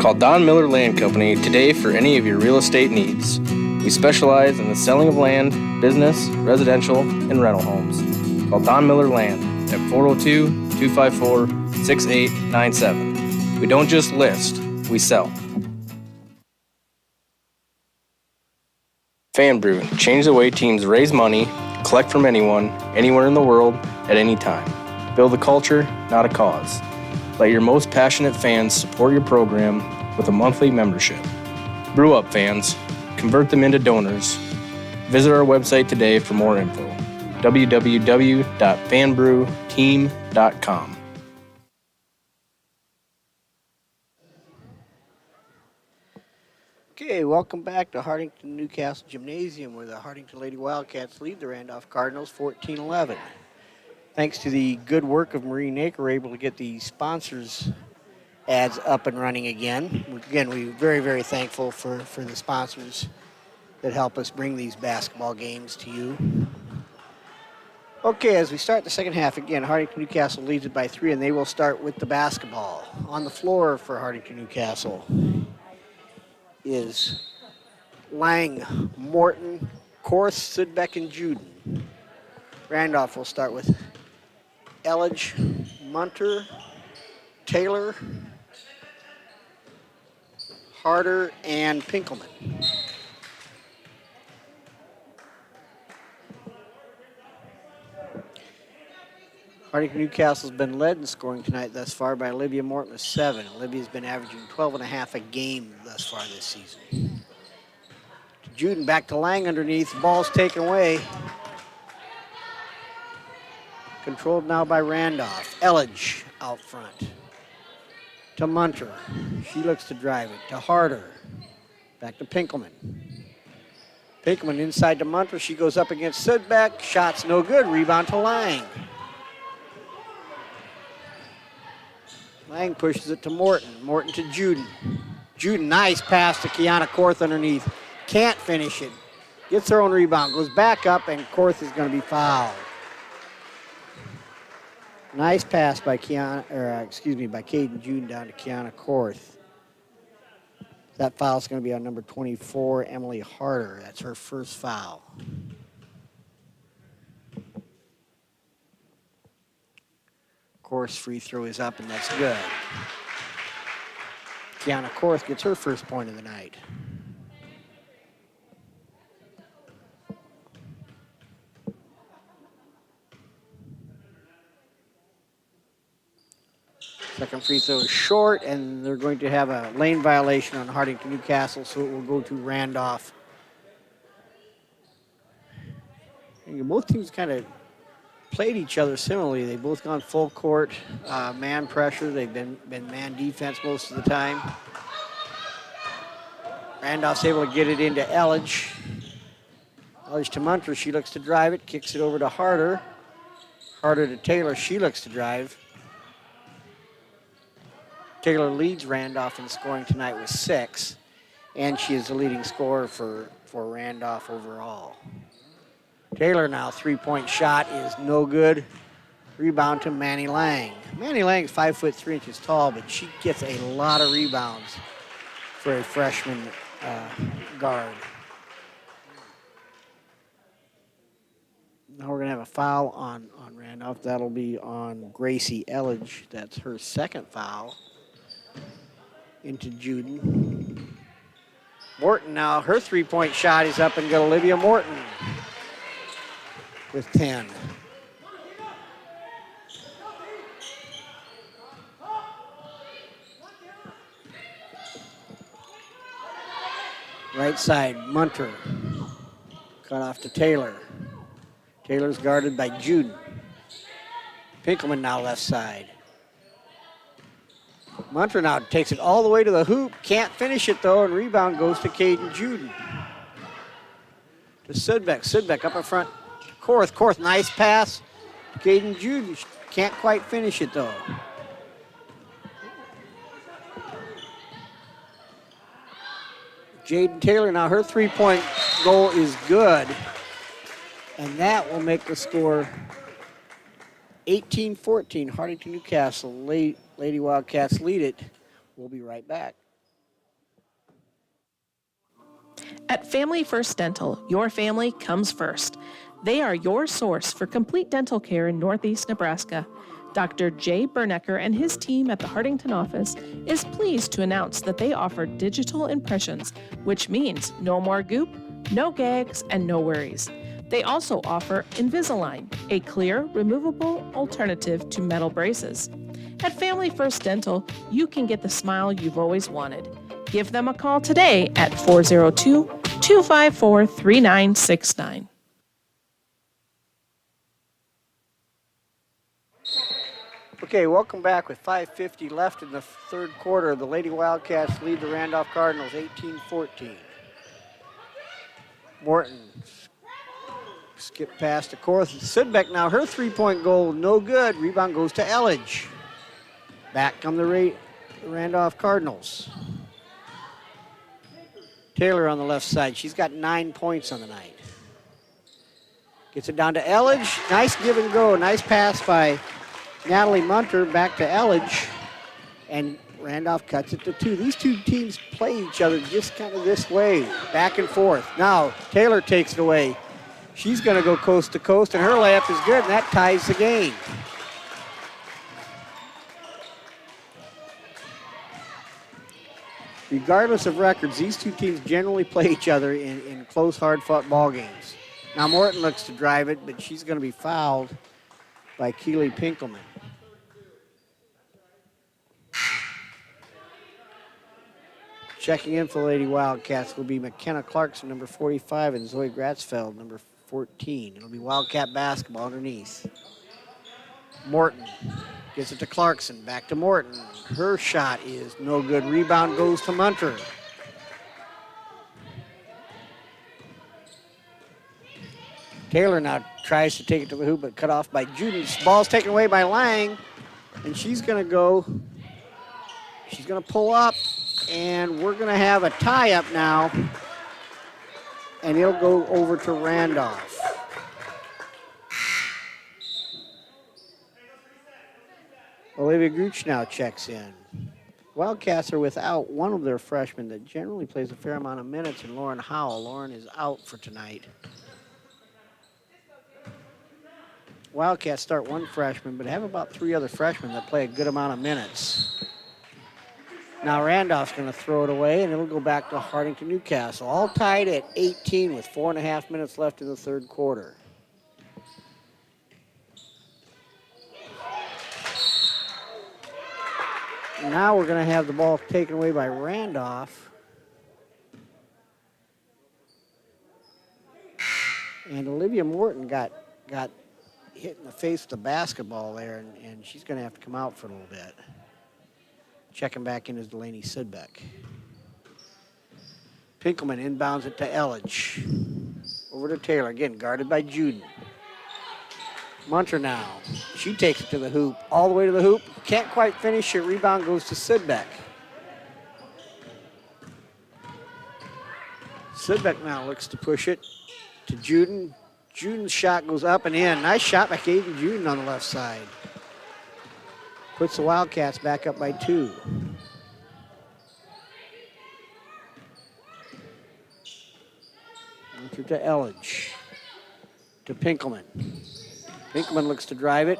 Call Don Miller Land Company today for any of your real estate needs. We specialize in the selling of land, business, residential, and rental homes. Call Don Miller Land at 402-254-6897. We don't just list, we sell. Fan Brew, change the way teams raise money, collect from anyone, anywhere in the world, at any time. Build a culture, not a cause. Let your most passionate fans support your program with a monthly membership. Brew up, fans. Convert them into donors. Visit our website today for more info. www.fanbrewteam.com. Okay, welcome back to Hartington-Newcastle Gymnasium, where the Hartington Lady Wildcats lead the Randolph Cardinals 14-11. Thanks to the good work of Maureen Acre, we're able to get the sponsors ads up and running again. Again, we're very, very thankful for the sponsors that help us bring these basketball games to you. Okay, as we start the second half, again, Hartington-Newcastle leads it by 3, and they will start with the basketball. On the floor for Hartington-Newcastle is Lang, Morton, Korth, Sidbeck, and Juden. Randolph will start with Elledge, Munter, Taylor, Harder, and Pinkelman. Hartington-Newcastle's been led in scoring tonight thus far by Olivia Morton with 7. Olivia's been averaging 12.5 a game thus far this season. Juden back to Lang underneath. Ball's taken away. Controlled now by Randolph. Elledge out front. To Munter. She looks to drive it. To Harder. Back to Pinkelman. Pinkelman inside to Munter. She goes up against Sidbeck. Shot's no good. Rebound to Lang. Lang pushes it to Morton. Morton to Juden. Juden, nice pass to Kiana Korth underneath. Can't finish it. Gets her own rebound. Goes back up, and Korth is going to be fouled. Nice pass by by Caden Juden down to Kiana Korth. That foul is going to be on number 24, Emily Harder. That's her first foul. Korth's free throw is up, and that's good. Kiana Korth gets her first point of the night. Second free throw is short, and they're going to have a lane violation on Hartington-Newcastle, so it will go to Randolph. And both teams kind of played each other similarly. They've both gone full court, man pressure. They've been man defense most of the time. Randolph's able to get it into Elledge. Elledge to Munter. She looks to drive it, kicks it over to Harder. Harder to Taylor. She looks to drive. Taylor leads Randolph in scoring tonight with 6, and she is the leading scorer for Randolph overall. Taylor now, three-point shot is no good. Rebound to Manny Lang. Manny Lang is 5'3" tall, but she gets a lot of rebounds for a freshman guard. Now we're going to have a foul on Randolph. That'll be on Gracie Elledge. That's her second foul. Into Juden. Morton now, her three-point shot is up and got Olivia Morton with 10. Right side, Munter. Cut off to Taylor. Taylor's guarded by Juden. Pinkelman now left side. Munter now takes it all the way to the hoop. Can't finish it, though, and rebound goes to Caden Juden. To Sidbeck. Sidbeck up in front. Korth. Korth, nice pass. Caden Juden can't quite finish it, though. Jaden Taylor, now her three-point goal is good. And that will make the score 18-14. Hartington-Newcastle, Lady Wildcats lead it. We'll be right back. At Family First Dental, your family comes first. They are your source for complete dental care in Northeast Nebraska. Dr. Jay Bernecker and his team at the Hartington office is pleased to announce that they offer digital impressions, which means no more goop, no gags, and no worries. They also offer Invisalign, a clear, removable alternative to metal braces. At Family First Dental, you can get the smile you've always wanted. Give them a call today at 402-254-3969. Okay, welcome back with 5:50 left in the third quarter. The Lady Wildcats lead the Randolph Cardinals 18-14. Morton skip past to Korth. Sidbeck now, her three-point goal, no good. Rebound goes to Elledge. Back come the Randolph Cardinals. Taylor on the left side. She's got 9 points on the night. Gets it down to Elledge. Nice give and go. Nice pass by Natalie Munter back to Elledge. And Randolph cuts it to 2. These two teams play each other just kind of this way, back and forth. Now Taylor takes it away. She's going to go coast to coast, and her layup is good, and that ties the game. Regardless of records, these two teams generally play each other in close, hard-fought ball games. Now Morton looks to drive it, but she's going to be fouled by Keely Pinkelman. Checking in for the Lady Wildcats will be McKenna Clarkson, number 45, and Zoe Gratzfeld, number 14. It'll be Wildcat basketball underneath. Morton gets it to Clarkson, back to Morton. Her shot is no good. Rebound goes to Munter. Taylor now tries to take it to the hoop, but cut off by Juden. Ball's taken away by Lang, and she's going to pull up, and we're going to have a tie-up now, and it'll go over to Randolph. Olivia Gooch now checks in. Wildcats are without one of their freshmen that generally plays a fair amount of minutes, and Lauren Howell. Lauren is out for tonight. Wildcats start one freshman, but have about 3 other freshmen that play a good amount of minutes. Now Randolph's going to throw it away, and it'll go back to Hartington-Newcastle. All tied at 18 with 4.5 minutes left in the third quarter. Now we're going to have the ball taken away by Randolph. And Olivia Morton got hit in the face with the basketball there, and she's going to have to come out for a little bit. Checking back in is Delaney Sidbeck. Pinkelman inbounds it to Elledge. Over to Taylor, again guarded by Juden. Munter now. She takes it to the hoop, all the way to the hoop. Can't quite finish it. Rebound goes to Sidbeck. Sidbeck now looks to push it to Juden. Juden's shot goes up and in. Nice shot by Caden Juden on the left side. Puts the Wildcats back up by 2. Munter to Elledge. To Pinkelman. Pinkelman looks to drive it.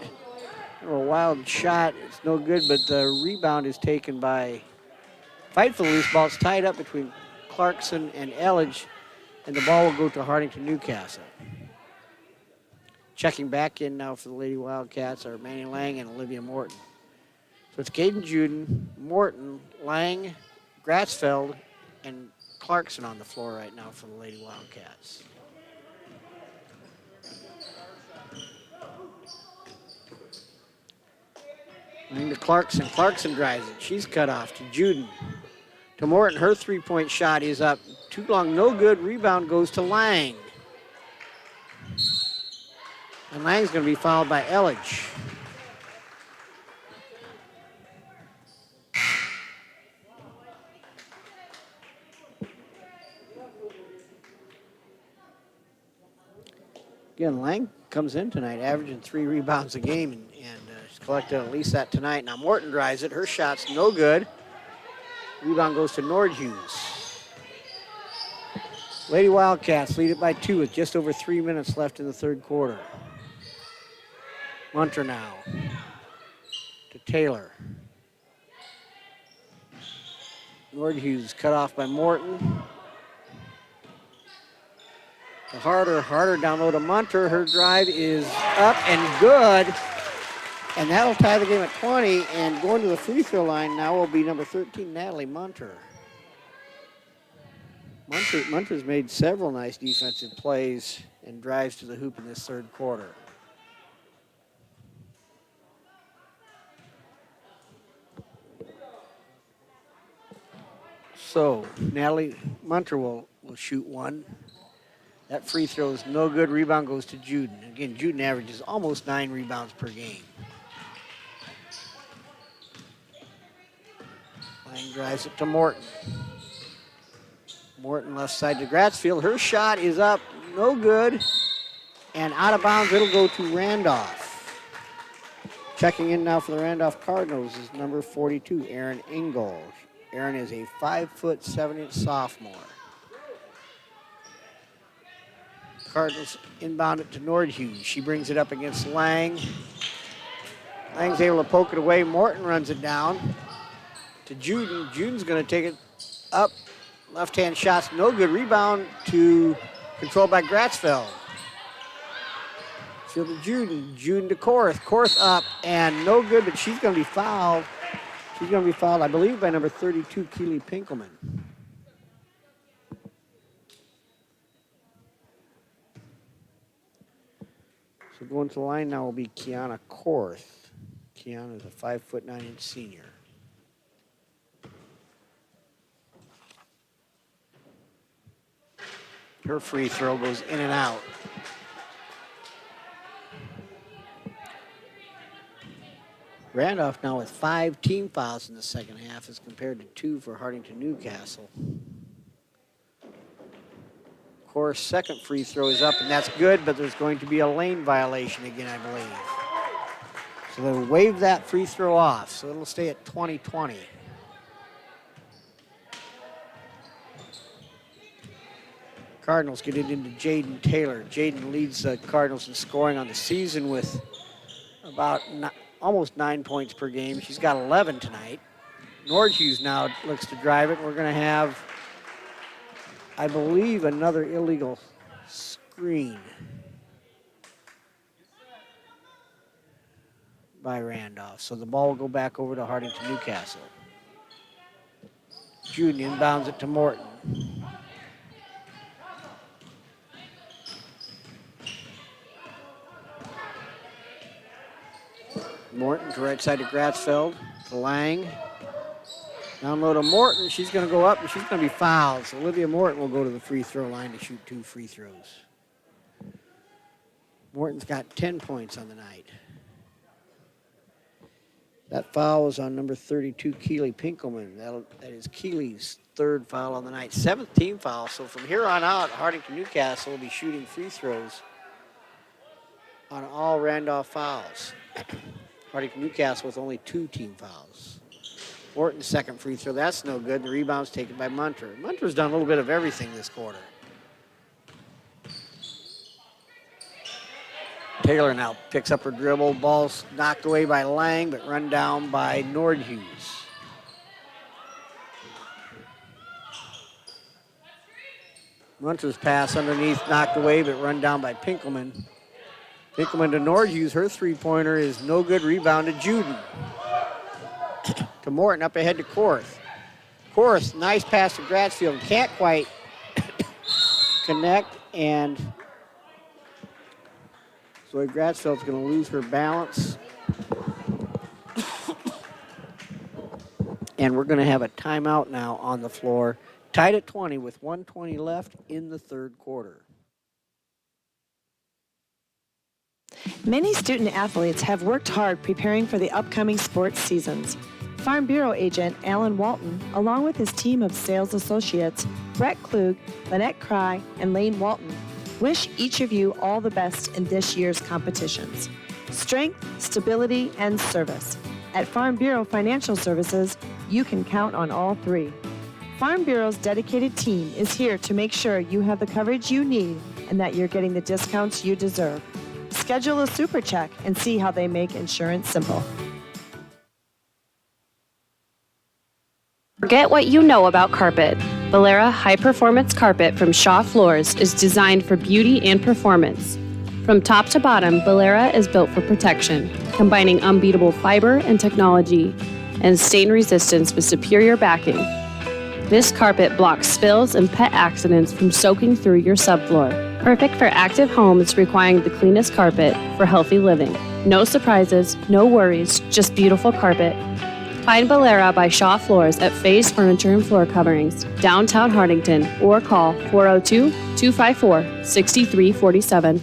A wild shot, it's no good, but the rebound is taken by Fight for the loose ball. It's tied up between Clarkson and Elledge, and the ball will go to Hartington-Newcastle. Checking back in now for the Lady Wildcats are Manny Lang and Olivia Morton. So it's Caden Juden, Morton, Lang, Gratzfeld, and Clarkson on the floor right now for the Lady Wildcats. Moving to Clarkson. Clarkson drives it. She's cut off to Juden. To Morton. Her three-point shot is up. Too long, no good. Rebound goes to Lang. And Lang's going to be fouled by Elledge. Again, Lang comes in tonight, averaging 3 rebounds a game, and she's collected at least that tonight. Now Morton drives it. Her shot's no good. Rebound goes to Nordhus. Lady Wildcats lead it by 2 with just over 3 minutes left in the third quarter. Munter now to Taylor. Nordhus cut off by Morton. To Harder down low to Munter. Her drive is up and good. And that'll tie the game at 20. And going to the free throw line now will be number 13, Natalie Munter. Munter's made several nice defensive plays and drives to the hoop in this third quarter. So Natalie Munter will shoot one. That free throw is no good. Rebound goes to Juden. Again, Juden averages almost 9 rebounds per game. Lang drives it to Morton. Morton left side to Gratzfield. Her shot is up, no good. And out of bounds, it'll go to Randolph. Checking in now for the Randolph Cardinals is number 42, Erin Ingle. Erin is a 5'7" sophomore. Cardinals inbound it to Nordhus. She brings it up against Lang. Lang's able to poke it away. Morton runs it down to Juden. Juden's going to take it up. Left-hand shot's no good. Rebound to controlled by Gratzfeld. Field to Juden. Juden to Korth. Korth up and no good, but she's going to be fouled. She's going to be fouled, I believe, by number 32, Keely Pinkelman. So going to the line now will be Kiana Korth. Kiana is a 5'9" senior. Her free throw goes in and out. Randolph now with 5 team fouls in the second half as compared to 2 for Hartington-Newcastle. Korth's second free throw is up, and that's good, but there's going to be a lane violation again, I believe. So they'll waive that free throw off, so it'll stay at 20-20. Cardinals get it into Jaden Taylor. Jaden leads the Cardinals in scoring on the season with about almost 9 points per game. She's got 11 tonight. Nordhus now looks to drive it. We're going to have, I believe, another illegal screen by Randolph. So the ball will go back over to Hartington-Newcastle. Juden inbounds it to Morton. Morton to right side to Gratzfeld, to Lang. Down low to Morton. She's going to go up and she's going to be fouled. So Olivia Morton will go to the free throw line to shoot 2 free throws. Morton's got 10 points on the night. That foul was on number 32, Keely Pinkelman. That is Keely's 3rd foul on the night. 7th team foul. So from here on out, Hartington-Newcastle will be shooting free throws on all Randolph fouls. Hartington-Newcastle with only 2 team fouls. Morton's second free throw, that's no good. The rebound's taken by Munter. Munter's done a little bit of everything this quarter. Taylor now picks up her dribble. Ball's knocked away by Lang, but run down by Nordhus. Munter's pass underneath, knocked away, but run down by Pinkelman. Pinkelman to Nordhus. Her three-pointer is no good. Rebound to Juden. To Morton, up ahead to Korth. Korth, nice pass to Gratzfield. Can't quite connect, and Zoe Gratzfeld's going to lose her balance. And we're going to have a timeout now on the floor, tied at 20 with 1:20 left in the third quarter. Many student athletes have worked hard preparing for the upcoming sports seasons. Farm Bureau agent Alan Walton, along with his team of sales associates, Brett Klug, Lynette Cry, and Lane Walton, wish each of you all the best in this year's competitions. Strength, stability, and service. At Farm Bureau Financial Services, you can count on all three. Farm Bureau's dedicated team is here to make sure you have the coverage you need and that you're getting the discounts you deserve. Schedule a super check and see how they make insurance simple. Forget what you know about carpet. Valera High Performance Carpet from Shaw Floors is designed for beauty and performance. From top to bottom, Valera is built for protection, combining unbeatable fiber and technology and stain resistance with superior backing. This carpet blocks spills and pet accidents from soaking through your subfloor. Perfect for active homes requiring the cleanest carpet for healthy living. No surprises, no worries, just beautiful carpet. Find Valera by Shaw Floors at Faye's Furniture and Floor Coverings, downtown Hartington, or call 402-254-6347.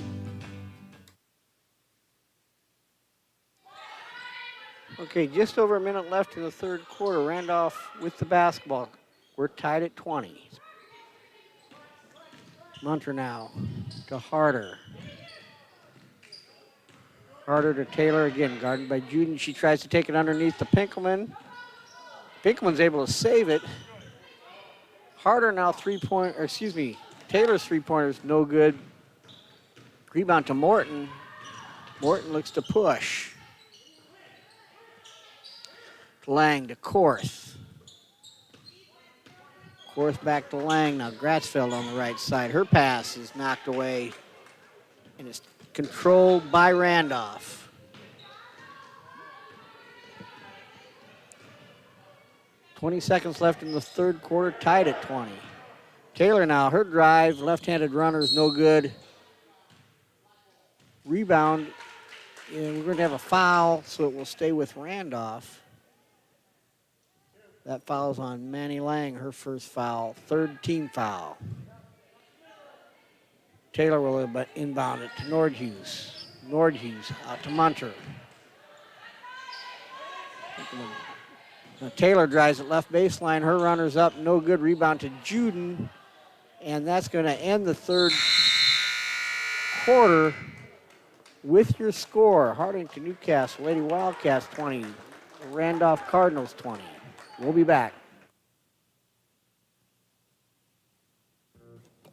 Okay, just over a minute left in the third quarter. Randolph with the basketball. We're tied at 20. Munter now to Harder. Harder to Taylor again, guarded by Juden. She tries to take it underneath to Pinkelman. Pinkelman's able to save it. Harder now Taylor's three-pointer is no good. Rebound to Morton. Morton looks to push. Lang to Korth. Korth back to Lang. Now Gratzfeld on the right side. Her pass is knocked away and it's controlled by Randolph. "20 seconds left in the third quarter, tied at 20. Taylor now, her drive, left-handed runner is no good. Rebound, and we're going to have a foul, so it will stay with Randolph. That foul's on Manny Lang, her first foul, third team foul. Taylor will inbound it to Nordhus. Nordhus out to Munter. Now Taylor drives it left baseline. Her runner's up, no good. Rebound to Juden. And that's going to end the third quarter with your score. Hartington-Newcastle, Lady Wildcats 20, Randolph Cardinals 20. We'll be back.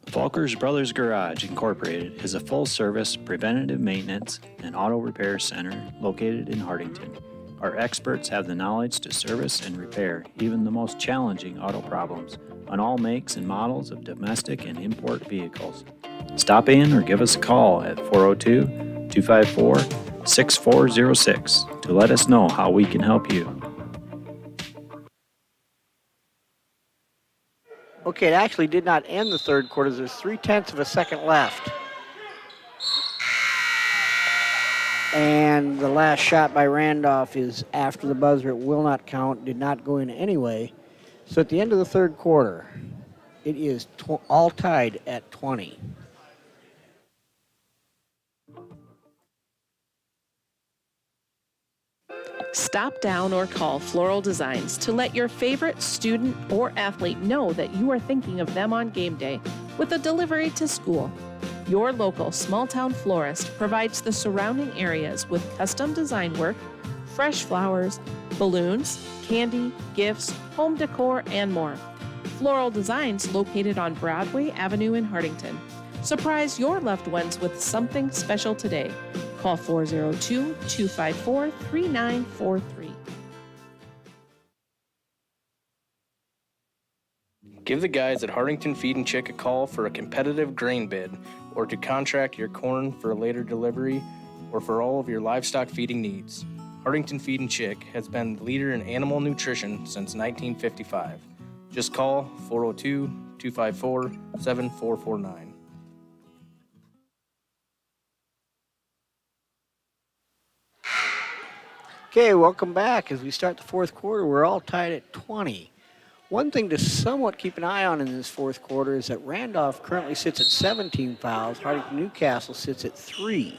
Falkers Brothers Garage Incorporated is a full-service preventative maintenance and auto repair center located in Hartington. Our experts have the knowledge to service and repair even the most challenging auto problems on all makes and models of domestic and import vehicles. Stop in or give us a call at 402-254-6406 to let us know how we can help you. Okay, it actually did not end the third quarter. There's 0.3 of a second left. And the last shot by Randolph is after the buzzer. It will not count, did not go in anyway. So at the end of the third quarter, it is all tied at 20. Stop down or call Floral Designs to let your favorite student or athlete know that you are thinking of them on game day with a delivery to school. Your local small-town florist provides the surrounding areas with custom design work, fresh flowers, balloons, candy, gifts, home decor, and more. Floral Designs located on Broadway Avenue in Hartington. Surprise your loved ones with something special today. Call 402-254-3943. Give the guys at Hartington Feed and Chick a call for a competitive grain bid, or to contract your corn for a later delivery, or for all of your livestock feeding needs. Hartington Feed and Chick has been the leader in animal nutrition since 1955. Just call 402-254-7449. Okay, welcome back. As we start the fourth quarter, we're all tied at 20. One thing to somewhat keep an eye on in this fourth quarter is that Randolph currently sits at 17 fouls. Hartington-Newcastle sits at 3.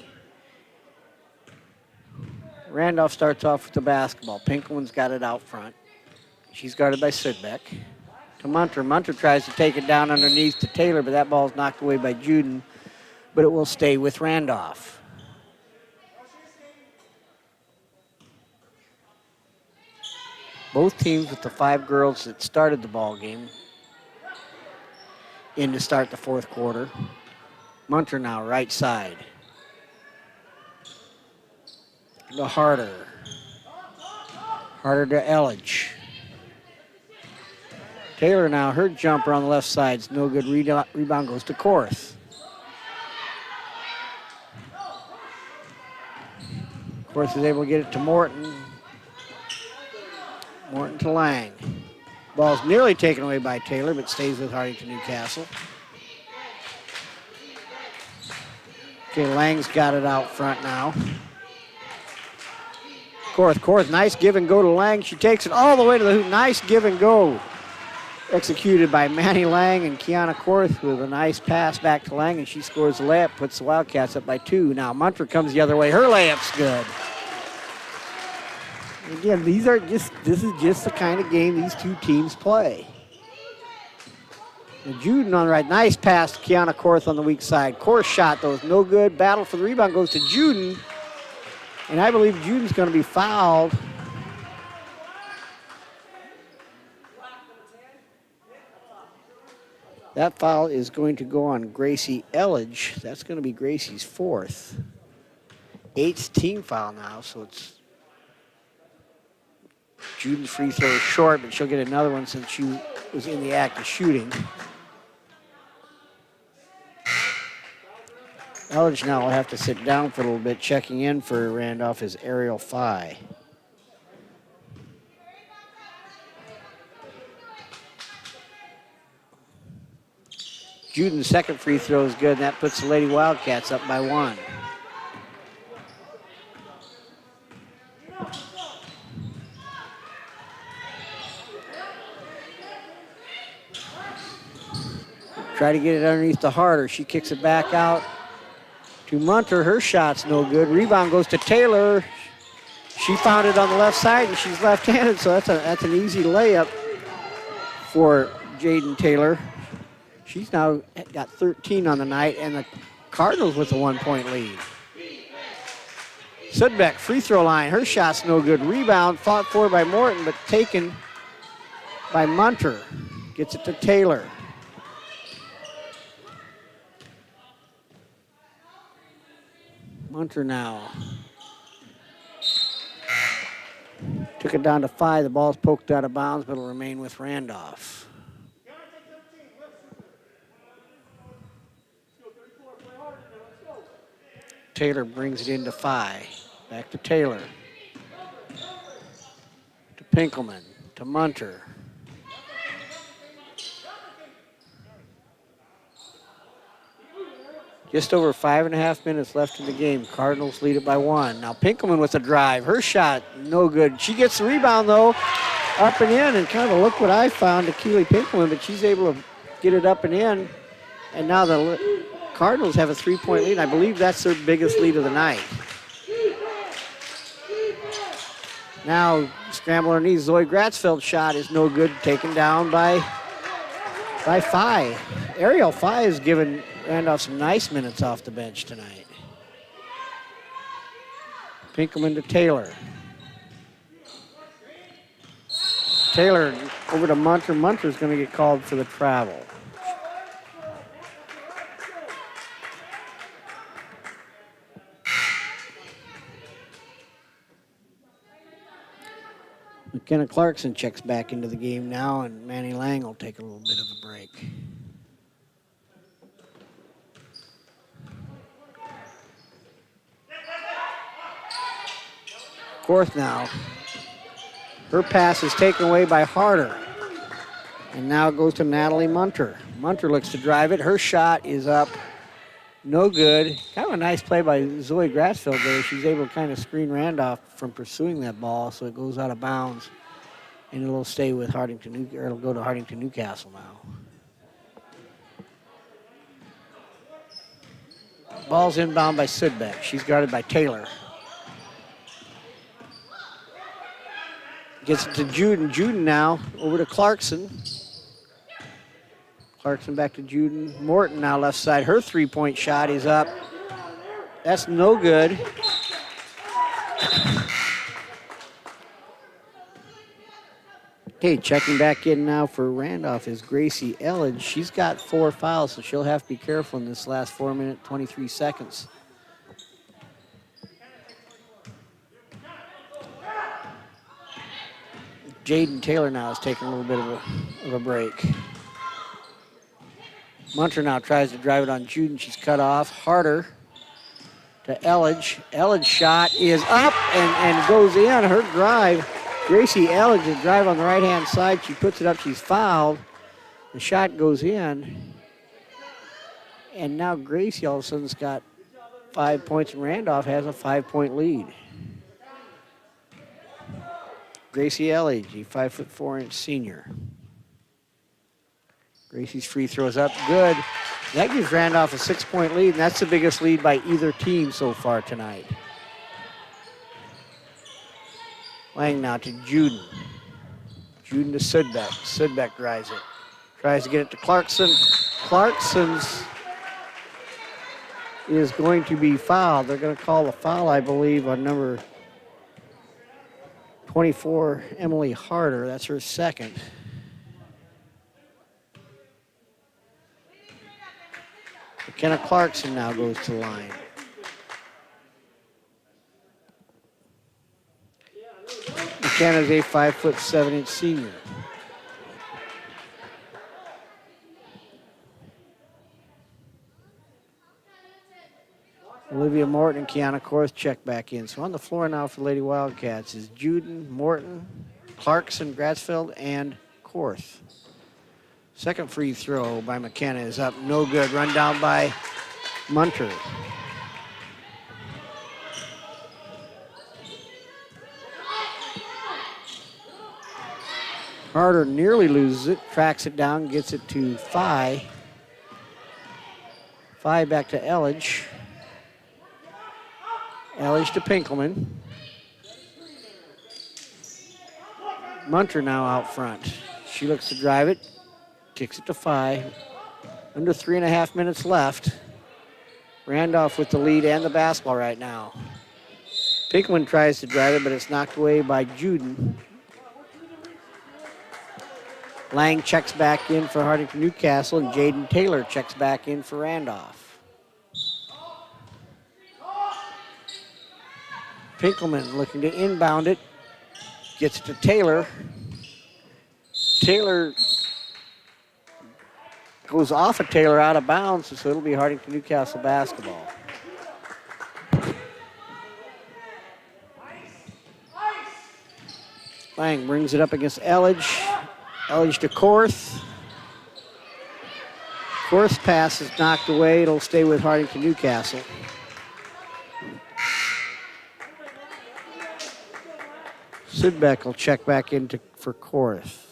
Randolph starts off with the basketball. Pinkelman's got it out front. She's guarded by Sidbeck. To Munter. Munter tries to take it down underneath to Taylor, but that ball's knocked away by Juden, but it will stay with Randolph. Both teams with the 5 girls that started the ball game in to start the fourth quarter. Munter now, right side. To Harder. Harder to Elledge. Taylor now, her jumper on the left side's no good. Rebound goes to Korth. Korth is able to get it to Morton. Morton to Lang. Ball's nearly taken away by Taylor, but stays with Hartington-Newcastle. Okay, Lang's got it out front now. Korth, nice give and go to Lang. She takes it all the way to the hoop. Nice give and go. Executed by Manny Lang and Kiana Korth with a nice pass back to Lang, and she scores the layup, puts the Wildcats up by 2. Now Munter comes the other way. Her layup's good. Again, this is just the kind of game these two teams play. And Juden on the right. Nice pass to Kiana Korth on the weak side. Korth shot, though, is no good. Battle for the rebound goes to Juden. And I believe Juden's going to be fouled. That foul is going to go on Gracie Elledge. That's going to be Gracie's 4th. 8th team foul now, so it's Juden's free throw is short, but she'll get another one since she was in the act of shooting. Elledge now will have to sit down for a little bit. Checking in for Randolph is Ariel Fye. Juden's second free throw is good, and that puts the Lady Wildcats up by 1. Try to get it underneath the Harder. She kicks it back out to Munter. Her shot's no good. Rebound goes to Taylor. She found it on the left side, and she's left-handed, so that's an easy layup for Jaden Taylor. She's now got 13 on the night, and the Cardinals with a 1-point lead. Sudbeck, free throw line. Her shot's no good. Rebound fought for by Morton, but taken by Munter. Gets it to Taylor. Munter now. Took it down to 5. The ball's poked out of bounds, but it'll remain with Randolph. Taylor brings it into 5. Back to Taylor. To Pinkelman. To Munter. Just over 5.5 minutes left in the game. Cardinals lead it by 1. Now Pinkelman with a drive. Her shot, no good. She gets the rebound, though, up and in. And kind of look what I found to Keely Pinkelman, but she's able to get it up and in. And now the Cardinals have a 3-point lead. I believe that's their biggest lead of the night. Now, scramble her knees. Zoe Gratzfeld's shot is no good, taken down by Fye. Ariel Fye has given Randolph some nice minutes off the bench tonight. Pinkelman to Taylor. Taylor over to Munter. Munter's going to get called for the travel. McKenna Clarkson checks back into the game now, and Manny Lang will take a little bit of a break. Korth now. Her pass is taken away by Harder. And now it goes to Natalie Munter. Munter looks to drive it. Her shot is up No good. Kind of a nice play by Zoe Grassfield there. She's able to kind of screen Randolph from pursuing that ball, so it goes out of bounds. And it'll stay with or it'll go to Hartington-Newcastle now. Ball's inbound by Sudbeck. She's guarded by Taylor. Gets it to Juden. Juden now over to Clarkson. Clarkson back to Juden. Morton now left side. Her three-point shot is up. That's no good. Okay, checking back in now for Randolph is Gracie Elledge. She's got 4 fouls, so she'll have to be careful in this last 4 minute, 23 seconds. Jaden Taylor now is taking a little bit of a break. Munter now tries to drive it on Juden. She's cut off. Harder to Elledge. Elledge's shot is up and goes in. Her drive. Gracie Elledge, the drive on the right-hand side. She puts it up. She's fouled. The shot goes in. And now Gracie all of a sudden's got 5 points, and Randolph has a 5-point lead. Gracie Elledge, a 5'4" senior. Gracie's free throws up, good. That gives Randolph a 6-point lead, and that's the biggest lead by either team so far tonight. Lang now to Juden. Juden to Sudbeck. Sudbeck drives it. Tries to get it to Clarkson. Clarkson's is going to be fouled. They're going to call the foul, I believe, on number 24, Emily Harder. That's her second. McKenna Clarkson now goes to the line. McKenna's a 5'7" senior. Olivia Morton and Kiana Korth check back in. So on the floor now for Lady Wildcats is Juden, Morton, Clarkson, Grassfield, and Korth. Second free throw by McKenna is up, no good. Run down by Munter. Harder nearly loses it, tracks it down, gets it to Phi. Phi back to Elledge. Elledge to Pinkelman. Munter now out front. She looks to drive it, kicks it to Phi. Under 3.5 minutes left. Randolph with the lead and the basketball right now. Pinkelman tries to drive it, but it's knocked away by Juden. Lang checks back in for Hartington-Newcastle, and Jaden Taylor checks back in for Randolph. Pinkelman looking to inbound it. Gets it to Taylor. Taylor goes off of Taylor out of bounds, so it'll be Hartington-Newcastle basketball. Lang brings it up against Elledge. Elledge to Korth. Korth's pass is knocked away. It'll stay with Hartington-Newcastle. Sudbeck will check back in for Korth.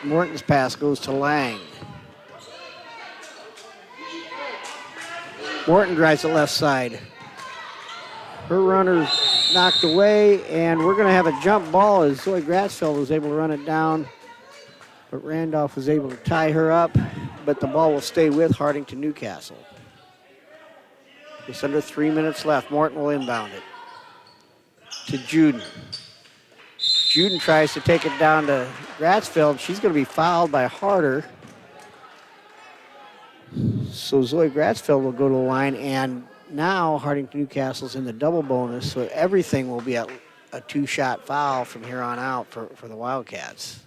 Morton's pass goes to Lang. Morton drives the left side. Her runner's knocked away, and we're going to have a jump ball as Zoe Grassfield was able to run it down, but Randolph was able to tie her up, but the ball will stay with Hartington-Newcastle. Just under 3 minutes left. Morton will inbound it to Juden. Juden tries to take it down to Grassfield. She's going to be fouled by Harder. So Zoe Grassfield will go to the line, and now Hartington-Newcastle's in the double bonus, so everything will be a 2-shot foul from here on out for the Wildcats.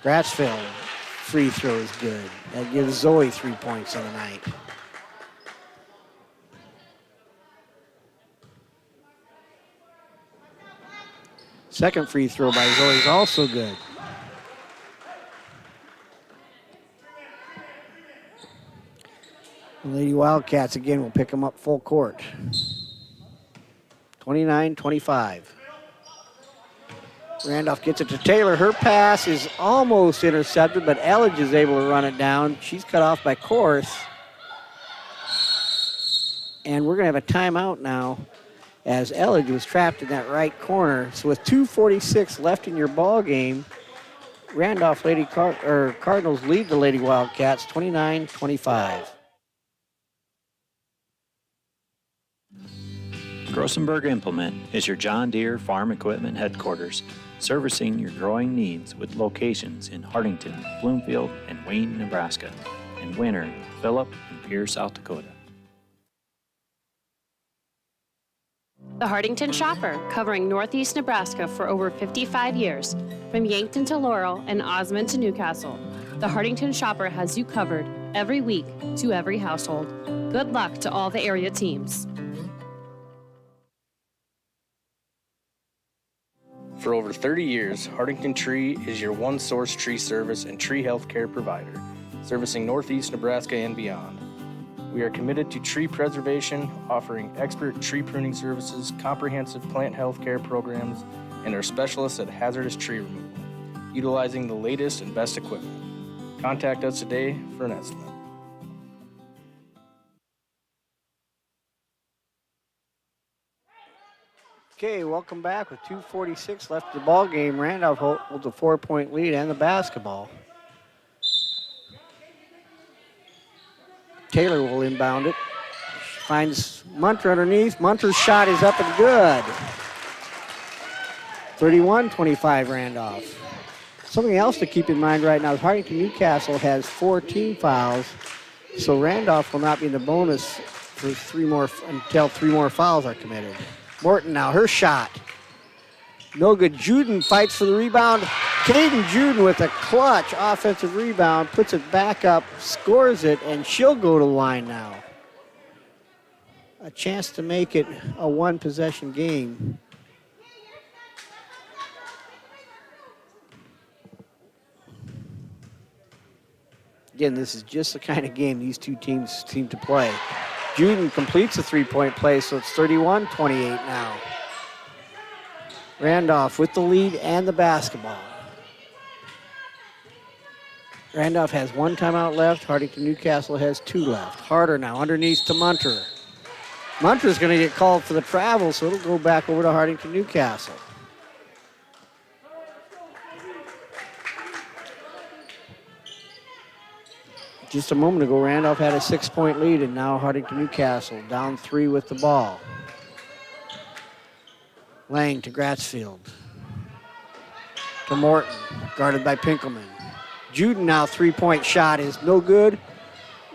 Grassfield free throw is good. That gives Zoe 3 points on the night. Second free throw by Zoe is also good. The Lady Wildcats again will pick them up full court. 29-25. Randolph gets it to Taylor. Her pass is almost intercepted, but Elledge is able to run it down. She's cut off by Korth. And we're going to have a timeout now as Elledge was trapped in that right corner. So with 2:46 left in your ball game, Randolph Cardinals lead the Lady Wildcats 29-25. Grossenberg Implement is your John Deere farm equipment headquarters, servicing your growing needs with locations in Hartington, Bloomfield, and Wayne, Nebraska, and Winter, Phillip, and Pierre, South Dakota. The Hartington Shopper, covering Northeast Nebraska for over 55 years, from Yankton to Laurel and Osmond to Newcastle. The Hartington Shopper has you covered every week to every household. Good luck to all the area teams. For over 30 years, Hartington Tree is your one-source tree service and tree health care provider, servicing Northeast Nebraska and beyond. We are committed to tree preservation, offering expert tree pruning services, comprehensive plant health care programs, and are specialists at hazardous tree removal, utilizing the latest and best equipment. Contact us today for an estimate. Okay, welcome back with 2:46 left in the ball game. Randolph holds a 4-point lead and the basketball. Taylor will inbound it. She finds Munter underneath. Munter's shot is up and good. 31-25 Randolph. Something else to keep in mind right now is Hartington-Newcastle has 4 team fouls, so Randolph will not be in the bonus for until 3 more fouls are committed. Morton now, her shot. No good. Juden fights for the rebound. Caden Juden with a clutch offensive rebound, puts it back up, scores it, and she'll go to the line now. A chance to make it a 1-possession game. Again, this is just the kind of game these two teams seem to play. Juden completes a 3-point play, so it's 31-28 now. Randolph with the lead and the basketball. Randolph has 1 timeout left. Hartington-Newcastle has 2 left. Harder now, underneath to Munter. Munter's going to get called for the travel, so it'll go back over to Hartington-Newcastle. Just a moment ago, Randolph had a 6-point lead, and now Hartington-Newcastle down 3 with the ball. Lang to Gratzfield. To Morton, guarded by Pinkelman. Juden now 3-point shot is no good.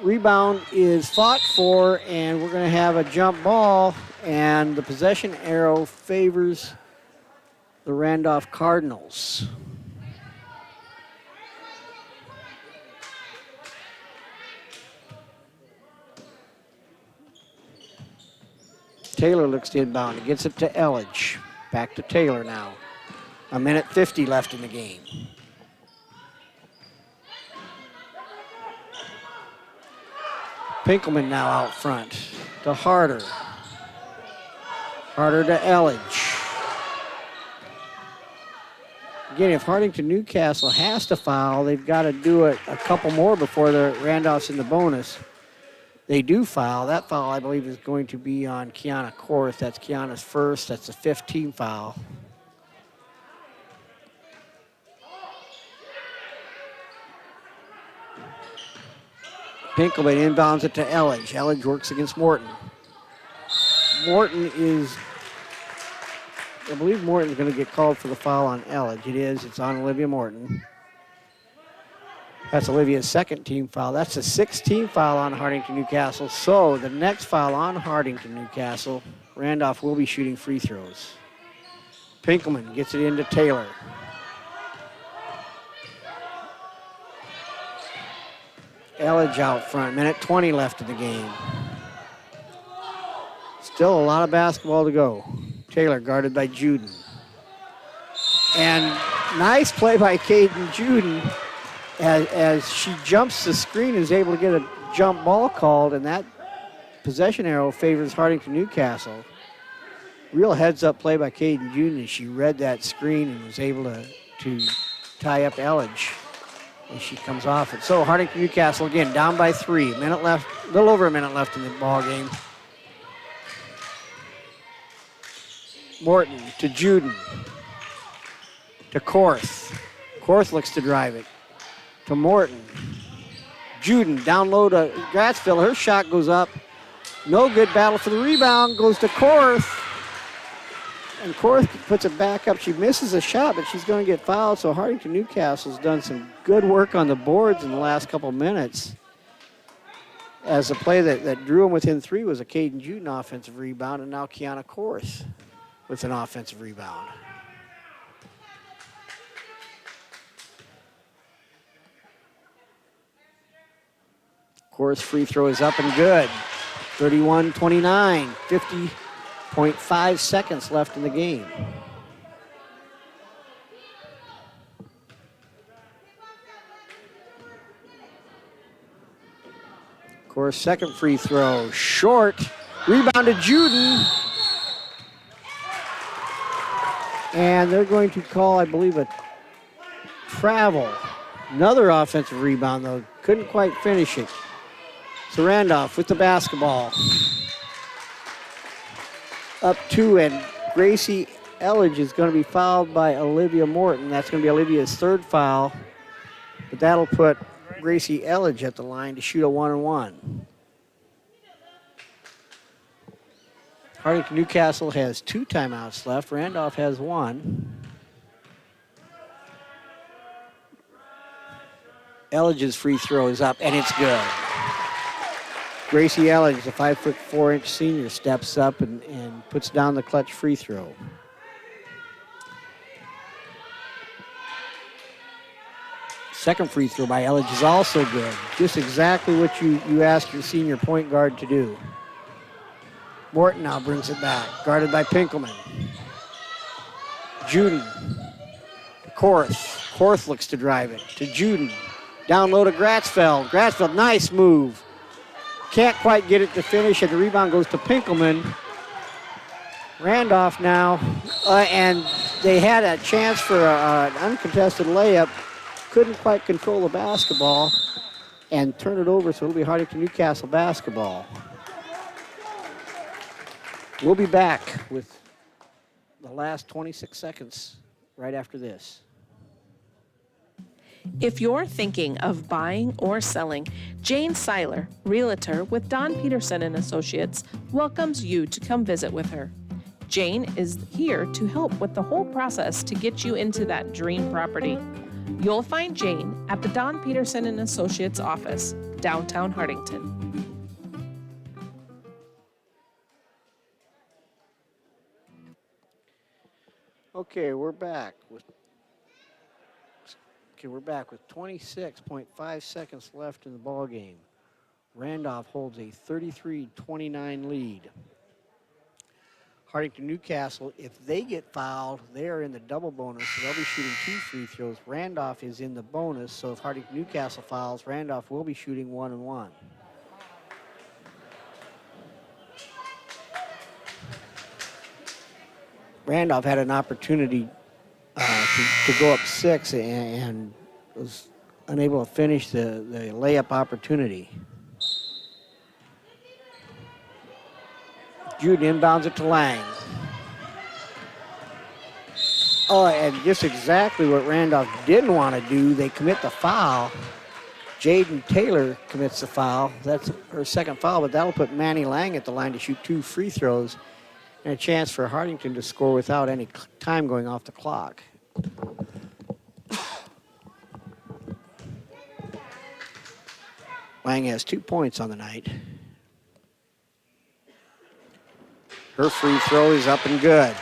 Rebound is fought for, and we're going to have a jump ball, and the possession arrow favors the Randolph Cardinals. Taylor looks to inbound. He gets it to Elledge. Back to Taylor now. 1:50 left in the game. Pinkelman now out front to Harder. Harder to Elledge. Again, if Hartington-Newcastle has to foul, they've got to do it a couple more before the Randolph's in the bonus. They do foul. That foul, I believe, is going to be on Kiana Korth. That's Kiana's first. That's the 5th team foul. Pinkelman inbounds it to Elledge. Elledge works against Morton. Morton is, I believe Morton's going to get called for the foul on Elledge. It is. It's on Olivia Morton. That's Olivia's 2nd team foul. That's the 6th team foul on Hartington-Newcastle. So the next foul on Hartington-Newcastle, Randolph will be shooting free throws. Pinkelman gets it into Taylor. Elledge out front. 1:20 left in the game. Still a lot of basketball to go. Taylor guarded by Juden. And nice play by Caden Juden as she jumps the screen, is able to get a jump ball called, and that possession arrow favors Hartington-Newcastle. Real heads-up play by Caden Juden as she read that screen and was able to tie up Elledge as she comes off it. So Hartington-Newcastle again down by 3. Minute left, a little over a minute left in the ball game. Morton to Juden. To Korth. Korth looks to drive it. To Morton. Juden down low to Gratzville. Her shot goes up. No good. Battle for the rebound. Goes to Korth. And Korth puts it back up. She misses a shot, but she's going to get fouled. So Hartington-Newcastle's done some good work on the boards in the last couple minutes. As the play that drew them within 3 was a Caden Juden offensive rebound, and now Kiana Korth with an offensive rebound. Korth's free throw is up and good. 31-29, 50.5 seconds left in the game. Korth's second free throw, short. Rebounded Juden. And they're going to call, I believe, a travel. Another offensive rebound, though. Couldn't quite finish it. So Randolph with the basketball. Up 2, and Gracie Elledge is going to be fouled by Olivia Morton. That's going to be Olivia's 3rd foul. But that'll put Gracie Elledge at the line to shoot a 1-and-1. Hartington-Newcastle has 2 timeouts left. Randolph has 1. Elledge's free throw is up, and it's good. Gracie Elledge, the 5'4" senior, steps up and puts down the clutch free throw. Second free throw by Elledge is also good. Just exactly what you ask your senior point guard to do. Morton now brings it back, guarded by Pinkelman. Juden. Korth. Korth looks to drive it to Juden. Down low to Gratzfeld. Gratzfeld, nice move. Can't quite get it to finish, and the rebound goes to Pinkelman. Randolph now, and they had a chance for an uncontested layup. Couldn't quite control the basketball and turn it over, so it'll be Hartington-Newcastle basketball. We'll be back with the last 26 seconds right after this. If you're thinking of buying or selling, Jane Seiler, Realtor with Don Peterson and Associates, welcomes you to come visit with her. Jane is here to help with the whole process to get you into that dream property. You'll find Jane at the Don Peterson and Associates office, downtown Hartington. Okay, we're back with 26.5 seconds left in the ball game. Randolph holds a 33-29 lead. Hartington-Newcastle, if they get fouled, they are in the double bonus, so they'll be shooting 2 free throws. Randolph is in the bonus, so if Hartington-Newcastle fouls, Randolph will be shooting 1-and-1. Randolph had an opportunity to go up 6 and was unable to finish the layup opportunity. Jude inbounds it to Lang. Oh, and just exactly what Randolph didn't want to do, they commit the foul. Jaden Taylor commits the foul. That's her second foul, but that'll put Manny Lang at the line to shoot 2 free throws and a chance for Hartington to score without any time going off the clock. Lang has 2 points on the night. Her free throw is up and good.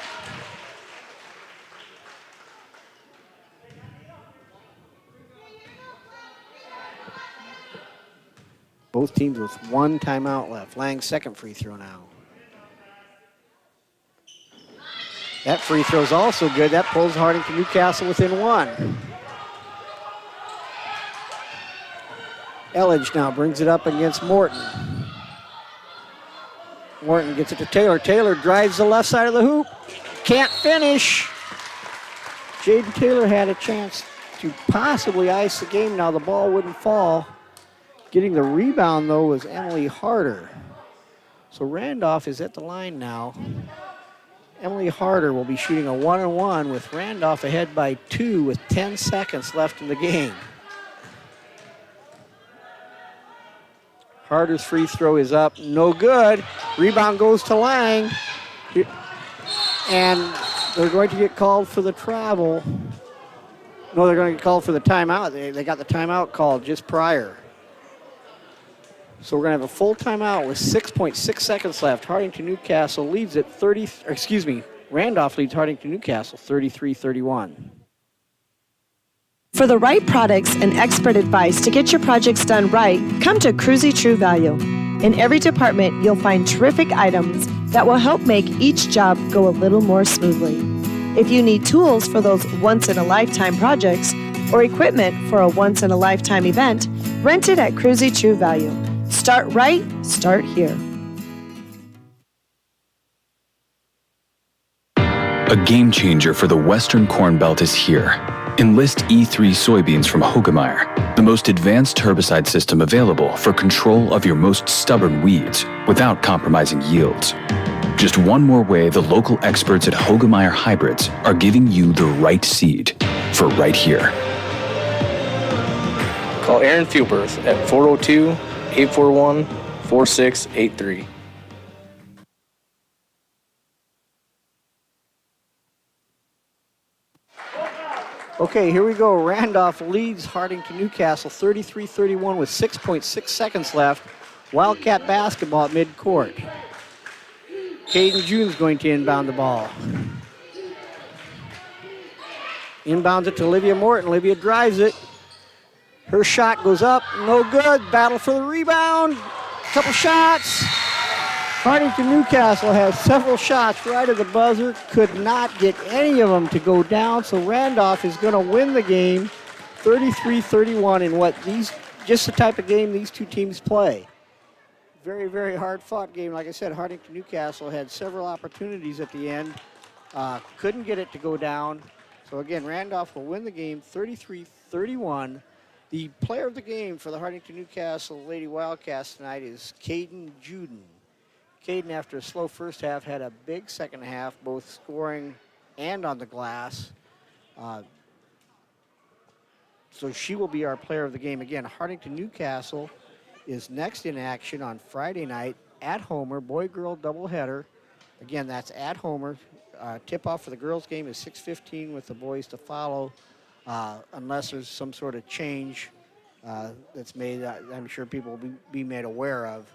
Both teams with 1 timeout left. Lang's second free throw now. That free throw is also good. That pulls Hartington-Newcastle within 1. Elledge now brings it up against Morton. Morton gets it to Taylor. Taylor drives the left side of the hoop. Can't finish. Jaden Taylor had a chance to possibly ice the game. Now the ball wouldn't fall. Getting the rebound, though, was Emily Harder. So Randolph is at the line now. Emily Harder will be shooting a 1-on-1 with Randolph ahead by 2 with 10 seconds left in the game. Harder's free throw is up, no good. Rebound goes to Lang. And they're going to get called for the travel. No, they're going to get called for the timeout. They got the timeout called just prior. So we're going to have a full timeout with 6.6 seconds left. Hartington-Newcastle leads at Randolph leads Hartington-Newcastle 33-31. For the right products and expert advice to get your projects done right, come to Cruzy True Value. In every department, you'll find terrific items that will help make each job go a little more smoothly. If you need tools for those once-in-a-lifetime projects or equipment for a once-in-a-lifetime event, rent it at Cruzy True Value. Start right, start here. A game changer for the Western Corn Belt is here. Enlist E3 soybeans from Hogemeyer, the most advanced herbicide system available for control of your most stubborn weeds without compromising yields. Just one more way the local experts at Hogemeyer Hybrids are giving you the right seed for right here. Call Aaron Fuelberth at 402-841-4683. Okay, here we go. Randolph leads Hartington-Newcastle 33-31 with 6.6 seconds left. Wildcat basketball at midcourt. Caden June's going to inbound the ball. Inbounds it to Olivia Morton. Olivia drives it. Her shot goes up, no good. Battle for the rebound. Couple shots. Hartington-Newcastle has several shots right at the buzzer. Could not get any of them to go down, so Randolph is going to win the game 33-31 in just the type of game these two teams play. Very, very hard-fought game. Like I said, Hartington-Newcastle had several opportunities at the end. Couldn't get it to go down. So again, Randolph will win the game 33-31. The player of the game for the Hartington-Newcastle Lady Wildcats tonight is Caden Juden. Caden, after a slow first half, had a big second half, both scoring and on the glass. So she will be our player of the game. Again, Hartington-Newcastle is next in action on Friday night at Homer, boy-girl doubleheader. Again, that's at Homer. Tip-off for the girls' game is 6:15 with the boys to follow, unless there's some sort of change that's made, I'm sure people will be made aware of.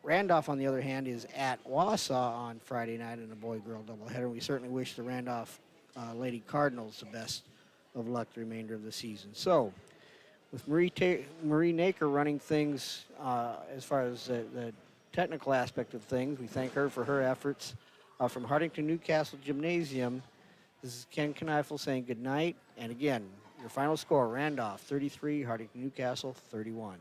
Randolph, on the other hand, is at Wausau on Friday night in a boy-girl doubleheader. We certainly wish the Randolph Lady Cardinals the best of luck the remainder of the season. So, with Marie Naker running things as far as the technical aspect of things, we thank her for her efforts. From Hartington-Newcastle Gymnasium, this is Ken Kneifel saying good night. And again, your final score, Randolph 33, Hartington-Newcastle 31.